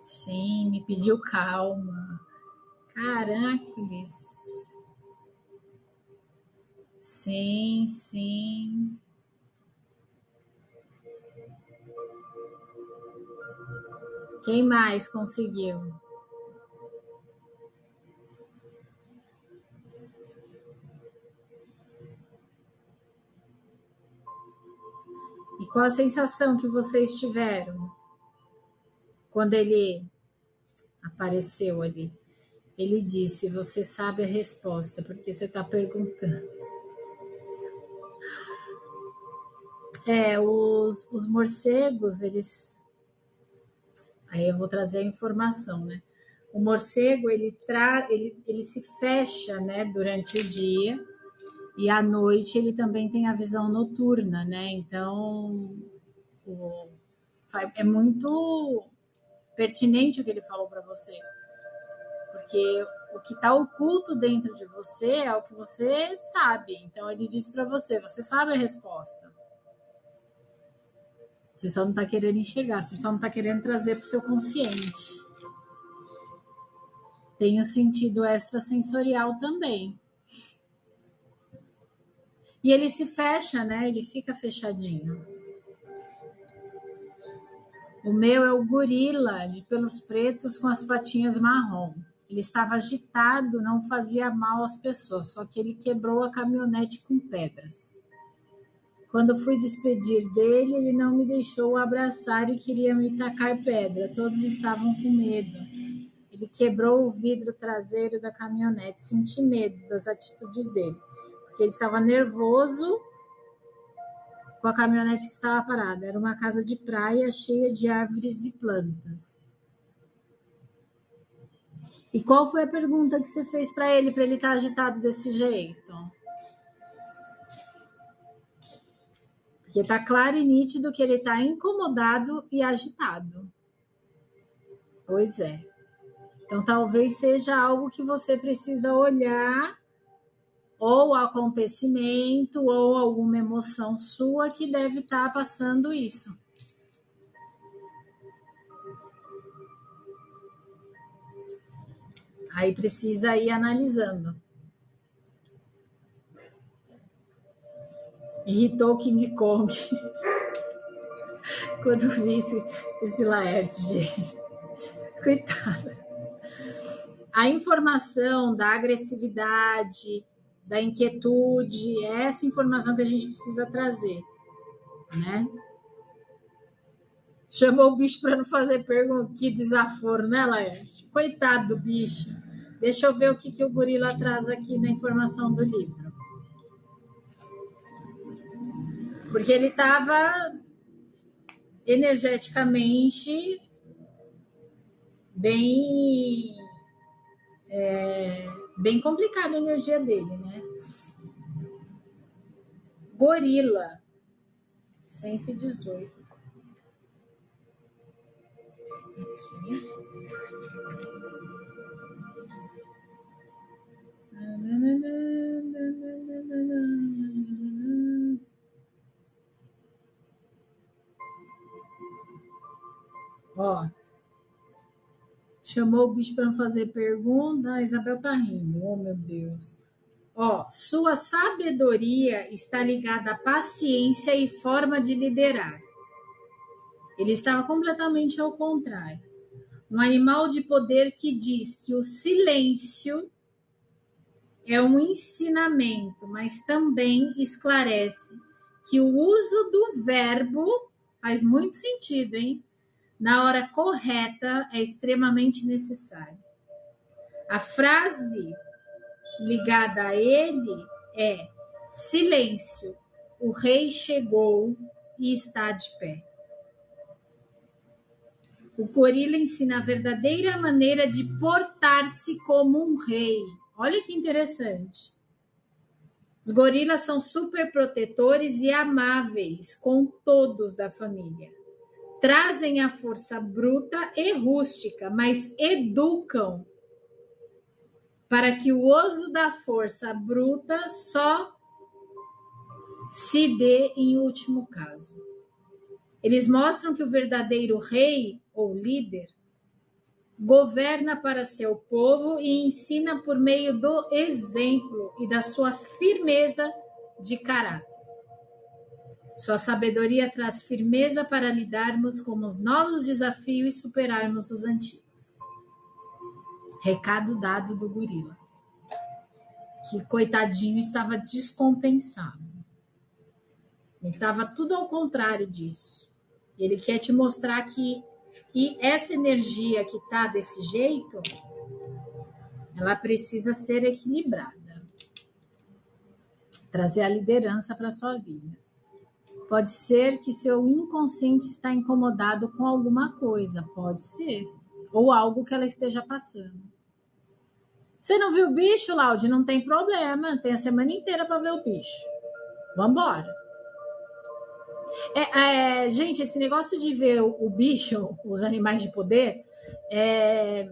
Sim, me pediu calma. Caracoles. Sim, sim. Quem mais conseguiu? E qual a sensação que vocês tiveram quando ele apareceu ali? Ele disse: você sabe a resposta, porque você está perguntando. Os morcegos, eles. Aí eu vou trazer a informação, né? O morcego, ele se fecha, né, durante o dia, e à noite ele também tem a visão noturna, né? Então, é muito pertinente o que ele falou para você, porque o que está oculto dentro de você é o que você sabe. Então, ele disse para você: você sabe a resposta. Você só não está querendo enxergar, você só não está querendo trazer para o seu consciente. Tem o sentido extrasensorial também. E ele se fecha, né? Ele fica fechadinho. O meu é o gorila de pelos pretos com as patinhas marrom. Ele estava agitado, não fazia mal às pessoas, só que ele quebrou a caminhonete com pedras. Quando fui despedir dele, ele não me deixou abraçar e queria me tacar pedra. Todos estavam com medo. Ele quebrou o vidro traseiro da caminhonete. Senti medo das atitudes dele, porque ele estava nervoso com a caminhonete que estava parada. Era uma casa de praia cheia de árvores e plantas. E qual foi a pergunta que você fez para ele estar agitado desse jeito? Porque tá claro e nítido que ele está incomodado e agitado. Pois é. Então, talvez seja algo que você precisa olhar, ou acontecimento, ou alguma emoção sua que deve estar passando isso. Aí precisa ir analisando. Irritou o King Kong quando vi esse Laerte, gente. Coitado. A informação da agressividade, da inquietude, é essa informação que a gente precisa trazer, né? Chamou o bicho para não fazer pergunta. Que desaforo, né, Laerte? Coitado do bicho. Deixa eu ver o que o gorila traz aqui na informação do livro. Porque ele estava energeticamente bem complicada a energia dele, né? Gorila, 118. Aqui. Ó, chamou o bicho para não fazer pergunta. A Isabel tá rindo. Oh, meu Deus. Ó, sua sabedoria está ligada à paciência e forma de liderar. Ele estava completamente ao contrário. Um animal de poder que diz que o silêncio é um ensinamento, mas também esclarece que o uso do verbo faz muito sentido, hein? Na hora correta é extremamente necessário. A frase ligada a ele é: silêncio, o rei chegou e está de pé. O gorila ensina a verdadeira maneira de portar-se como um rei. Olha que interessante. Os gorilas são super protetores e amáveis com todos da família. Trazem a força bruta e rústica, mas educam para que o uso da força bruta só se dê em último caso. Eles mostram que o verdadeiro rei ou líder governa para seu povo e ensina por meio do exemplo e da sua firmeza de caráter. Sua sabedoria traz firmeza para lidarmos com os novos desafios e superarmos os antigos. Recado dado do gorila, que coitadinho estava descompensado. Ele estava tudo ao contrário disso. Ele quer te mostrar que essa energia que está desse jeito, ela precisa ser equilibrada. Trazer a liderança para a sua vida. Pode ser que seu inconsciente está incomodado com alguma coisa, pode ser. Ou algo que ela esteja passando. Você não viu o bicho, Laude? Não tem problema, tem a semana inteira para ver o bicho. Vamos embora. Gente, esse negócio de ver o bicho, os animais de poder, é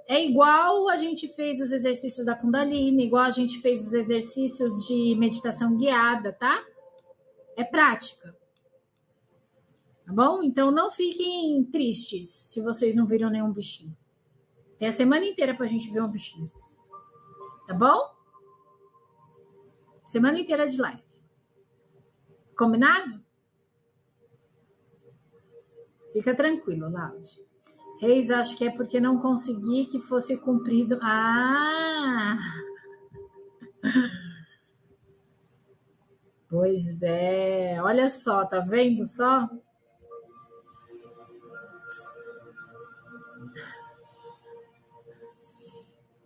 igual a gente fez os exercícios da Kundalini, igual a gente fez os exercícios de meditação guiada, tá? É prática. Tá bom? Então não fiquem tristes se vocês não viram nenhum bichinho. Tem a semana inteira pra gente ver um bichinho. Tá bom? Semana inteira de live. Combinado? Fica tranquilo, Laude. Reis, acho que é porque não consegui que fosse cumprido. Ah! Pois é. Olha só, tá vendo só?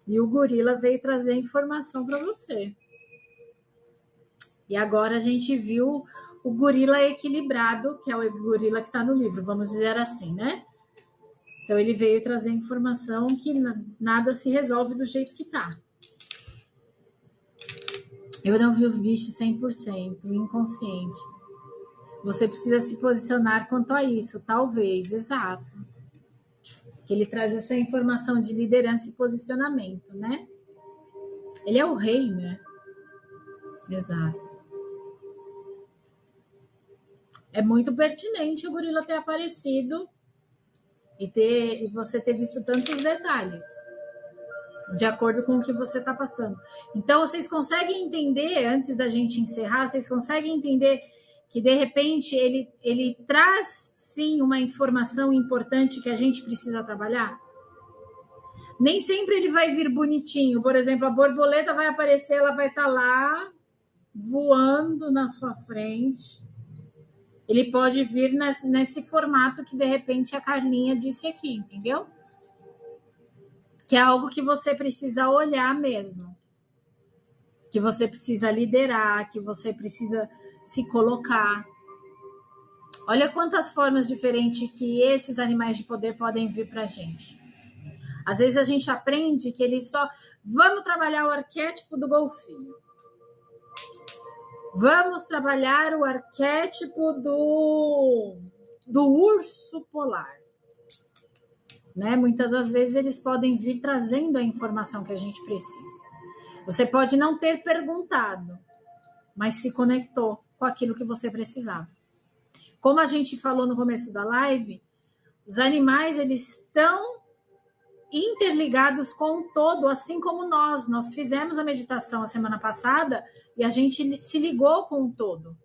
E o gorila veio trazer informação para você. E agora a gente viu o gorila equilibrado, que é o gorila que está no livro, vamos dizer assim, né? Então ele veio trazer informação que nada se resolve do jeito que está. Eu não vi o bicho 100%, inconsciente. Você precisa se posicionar quanto a isso, talvez, exato. Que ele traz essa informação de liderança e posicionamento, né? Ele é o rei, né? Exato. É muito pertinente o gorila ter aparecido e você ter visto tantos detalhes, de acordo com o que você está passando. Então, vocês conseguem entender, antes da gente encerrar, vocês conseguem entender que, de repente, ele traz, sim, uma informação importante que a gente precisa trabalhar? Nem sempre ele vai vir bonitinho. Por exemplo, a borboleta vai aparecer, ela vai estar lá, voando na sua frente. Ele pode vir nesse formato que, de repente, a Carlinha disse aqui, entendeu? Que é algo que você precisa olhar mesmo. Que você precisa liderar, que você precisa se colocar. Olha quantas formas diferentes que esses animais de poder podem vir para a gente. Às vezes a gente aprende que eles só... Vamos trabalhar o arquétipo do golfinho. Vamos trabalhar o arquétipo do urso polar. Né? Muitas das vezes eles podem vir trazendo a informação que a gente precisa. Você pode não ter perguntado, mas se conectou com aquilo que você precisava. Como a gente falou no começo da live, os animais eles estão interligados com o todo, assim como nós. Nós fizemos a meditação a semana passada e a gente se ligou com o todo,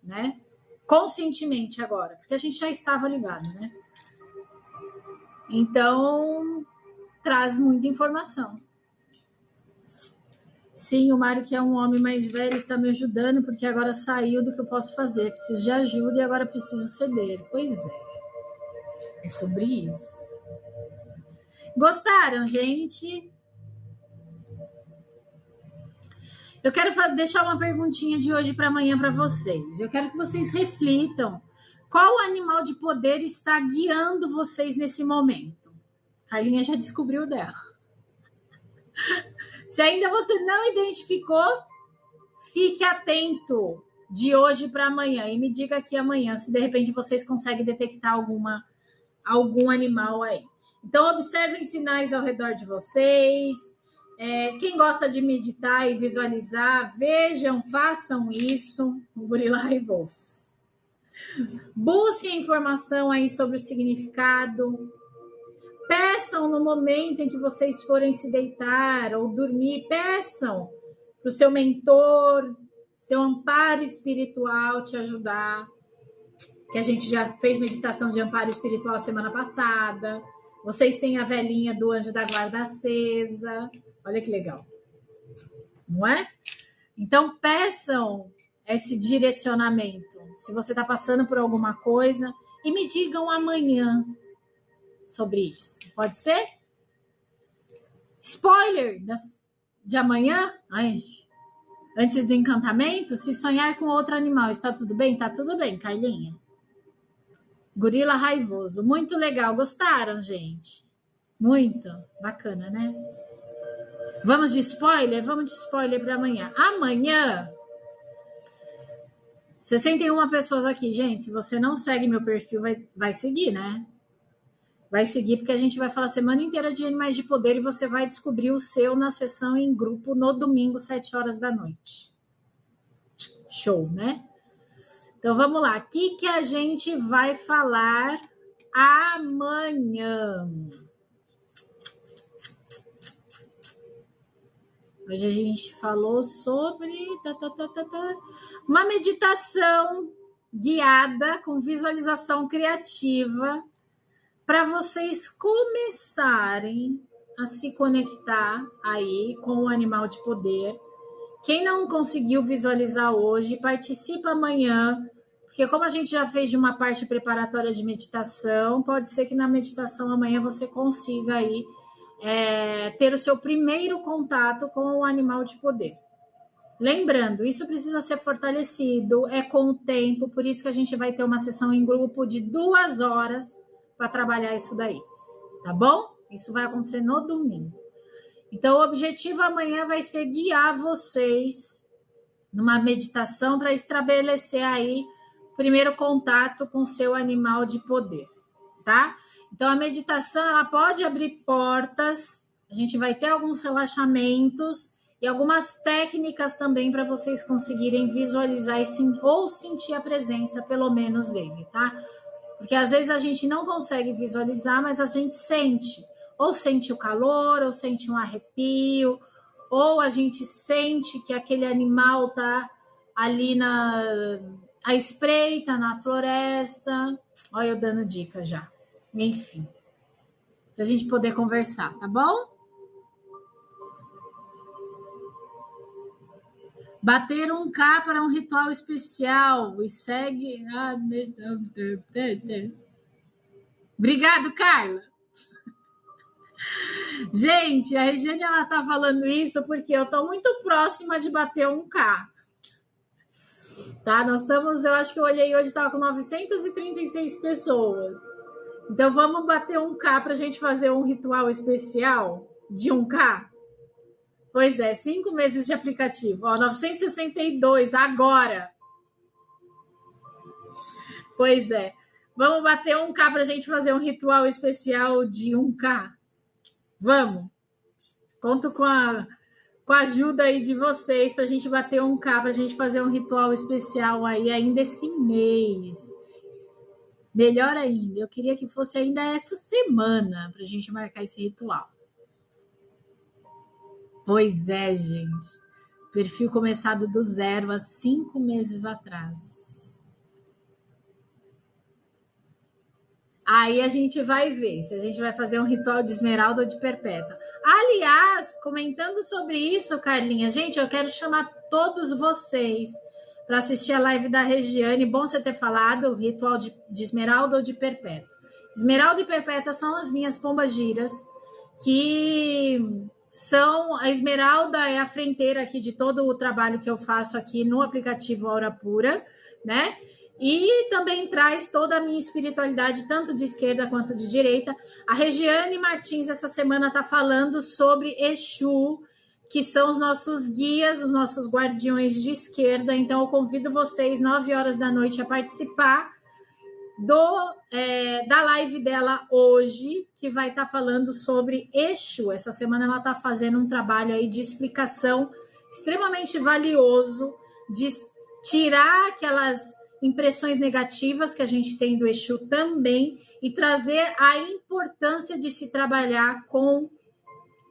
né? Conscientemente agora, porque a gente já estava ligado, né? Então, traz muita informação. Sim, o Mário, que é um homem mais velho, está me ajudando, porque agora saiu do que eu posso fazer. Preciso de ajuda e agora preciso ceder. Pois é. É sobre isso. Gostaram, gente? Eu quero deixar uma perguntinha de hoje para amanhã para vocês. Eu quero que vocês reflitam. Qual animal de poder está guiando vocês nesse momento? Carlinha já descobriu dela. Se ainda você não identificou, fique atento de hoje para amanhã e me diga aqui amanhã se de repente vocês conseguem detectar algum animal aí. Então, observem sinais ao redor de vocês. Quem gosta de meditar e visualizar, vejam, façam isso. O gorila raivoso. Busquem informação aí sobre o significado. Peçam no momento em que vocês forem se deitar ou dormir, peçam para o seu mentor, seu amparo espiritual te ajudar. Que a gente já fez meditação de amparo espiritual semana passada. Vocês têm a velhinha do anjo da guarda acesa. Olha que legal. Não é? Então, peçam esse direcionamento. Se você está passando por alguma coisa, e me digam amanhã sobre isso. Pode ser? Spoiler de amanhã? Ai, antes do encantamento, se sonhar com outro animal, está tudo bem? Tá tudo bem, Carlinha. Gorila raivoso. Muito legal. Gostaram, gente? Muito. Bacana, né? Vamos de spoiler? Vamos de spoiler para amanhã. Amanhã, 61 pessoas aqui. Gente, se você não segue meu perfil, vai seguir, né? Vai seguir, porque a gente vai falar a semana inteira de animais de poder e você vai descobrir o seu na sessão em grupo no domingo, 7 horas da noite. Show, né? Então, vamos lá. O que a gente vai falar amanhã? Hoje a gente falou sobre uma meditação guiada com visualização criativa para vocês começarem a se conectar aí com o animal de poder. Quem não conseguiu visualizar hoje, participa amanhã, porque como a gente já fez de uma parte preparatória de meditação, pode ser que na meditação amanhã você consiga aí ter o seu primeiro contato com o animal de poder. Lembrando, isso precisa ser fortalecido, é com o tempo, por isso que a gente vai ter uma sessão em grupo de 2 horas para trabalhar isso daí, tá bom? Isso vai acontecer no domingo. Então, o objetivo amanhã vai ser guiar vocês numa meditação para estabelecer aí primeiro contato com o seu animal de poder, tá? Então, a meditação, ela pode abrir portas, a gente vai ter alguns relaxamentos e algumas técnicas também para vocês conseguirem visualizar ou sentir a presença, pelo menos, dele, tá? Porque às vezes a gente não consegue visualizar, mas a gente sente. Ou sente o calor, ou sente um arrepio, ou a gente sente que aquele animal tá ali à espreita, na floresta. Olha eu dando dica já. Enfim, para a gente poder conversar, tá bom? Bater um K para um ritual especial e segue. Obrigado, Carla. Gente, a Regiane, ela tá falando isso porque eu tô muito próxima de bater um K. Tá? Nós estamos, eu acho que eu olhei hoje, tava com 936 pessoas. Então vamos bater um K pra gente fazer um ritual especial de um K? Pois é, 5 meses de aplicativo. Ó, 962 agora. Pois é. Vamos bater um K pra gente fazer um ritual especial de um K? Vamos. Conto com a ajuda aí de vocês pra gente bater um K, pra gente fazer um ritual especial aí ainda esse mês. Melhor ainda, eu queria que fosse ainda essa semana pra gente marcar esse ritual. Pois é, gente. Perfil começado do zero há 5 meses atrás. Aí a gente vai ver se a gente vai fazer um ritual de esmeralda ou de perpétua. Aliás, comentando sobre isso, Carlinha, gente, eu quero chamar todos vocês para assistir a live da Regiane. Bom você ter falado, ritual de esmeralda ou de perpétua. Esmeralda e perpétua são as minhas pombagiras, que são... A esmeralda é a frenteira aqui de todo o trabalho que eu faço aqui no aplicativo Aura Pura, né? E também traz toda a minha espiritualidade, tanto de esquerda quanto de direita. A Regiane Martins, essa semana, está falando sobre Exu, que são os nossos guias, os nossos guardiões de esquerda. Então, eu convido vocês, 9 horas da noite, a participar da live dela hoje, que vai estar falando sobre Exu. Essa semana ela está fazendo um trabalho aí de explicação extremamente valioso, de tirar aquelas impressões negativas que a gente tem do Exu também e trazer a importância de se trabalhar com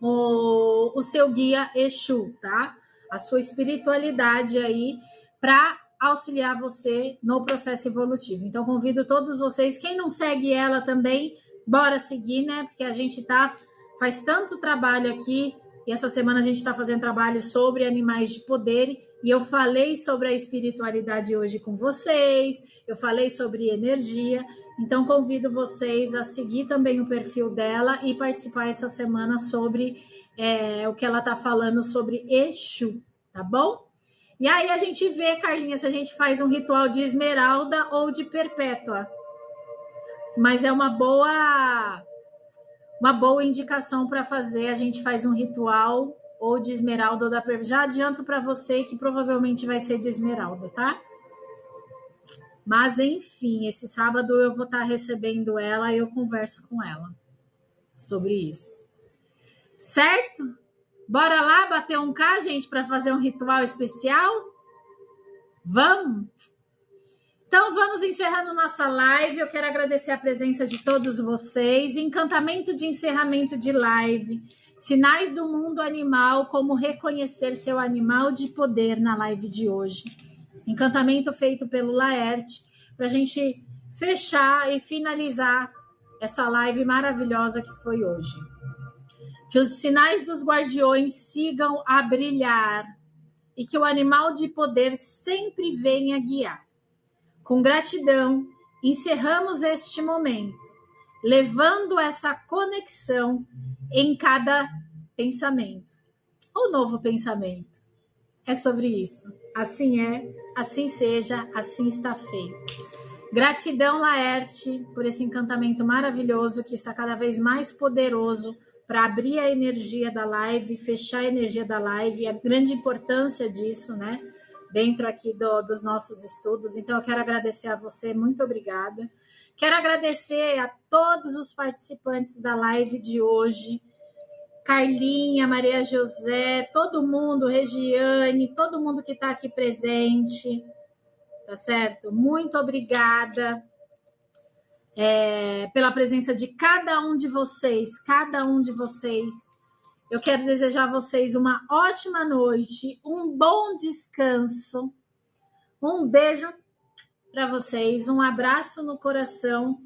o seu guia Exu, tá? A sua espiritualidade aí para auxiliar você no processo evolutivo. Então, convido todos vocês, quem não segue ela também, bora seguir, né? Porque a gente faz tanto trabalho aqui, e essa semana a gente está fazendo trabalho sobre animais de poder, e eu falei sobre a espiritualidade hoje com vocês, eu falei sobre energia, então convido vocês a seguir também o perfil dela e participar essa semana sobre o que ela está falando sobre Exu, tá bom? E aí a gente vê, Carlinha, se a gente faz um ritual de esmeralda ou de perpétua. Mas é uma boa indicação para fazer. A gente faz um ritual ou de esmeralda ou da perpétua. Já adianto para você que provavelmente vai ser de esmeralda, tá? Mas, enfim, esse sábado eu vou estar recebendo ela e eu converso com ela sobre isso. Certo? Bora lá bater um K, gente, para fazer um ritual especial? Vamos? Então, vamos encerrando nossa live. Eu quero agradecer a presença de todos vocês. Encantamento de encerramento de live. Sinais do mundo animal, como reconhecer seu animal de poder na live de hoje. Encantamento feito pelo Laerte, para a gente fechar e finalizar essa live maravilhosa que foi hoje. Que os sinais dos guardiões sigam a brilhar e que o animal de poder sempre venha guiar. Com gratidão, encerramos este momento, levando essa conexão em cada pensamento. Ou novo pensamento. É sobre isso. Assim é, assim seja, assim está feito. Gratidão, Laerte, por esse encantamento maravilhoso que está cada vez mais poderoso para abrir a energia da live, fechar a energia da live, a grande importância disso, né? dentro aqui dos nossos estudos. Então, eu quero agradecer a você, muito obrigada. Quero agradecer a todos os participantes da live de hoje. Carlinha, Maria José, todo mundo, Regiane, todo mundo que está aqui presente, tá certo? Muito obrigada pela presença de cada um de vocês, Eu quero desejar a vocês uma ótima noite, um bom descanso, um beijo para vocês, um abraço no coração.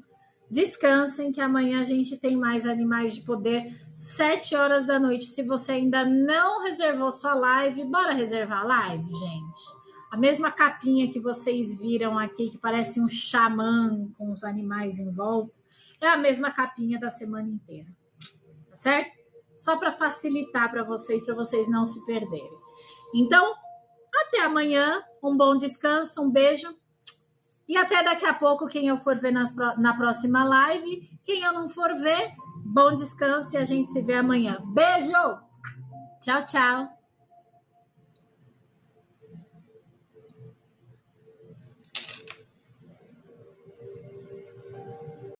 Descansem, que amanhã a gente tem mais Animais de Poder, 7 horas da noite. Se você ainda não reservou sua live, bora reservar a live, gente. A mesma capinha que vocês viram aqui, que parece um xamã com os animais em volta, é a mesma capinha da semana inteira, tá certo? Só para facilitar para vocês não se perderem. Então, até amanhã, um bom descanso, um beijo. E até daqui a pouco, quem eu for ver na próxima live. Quem eu não for ver, bom descanso e a gente se vê amanhã. Beijo! Tchau, tchau!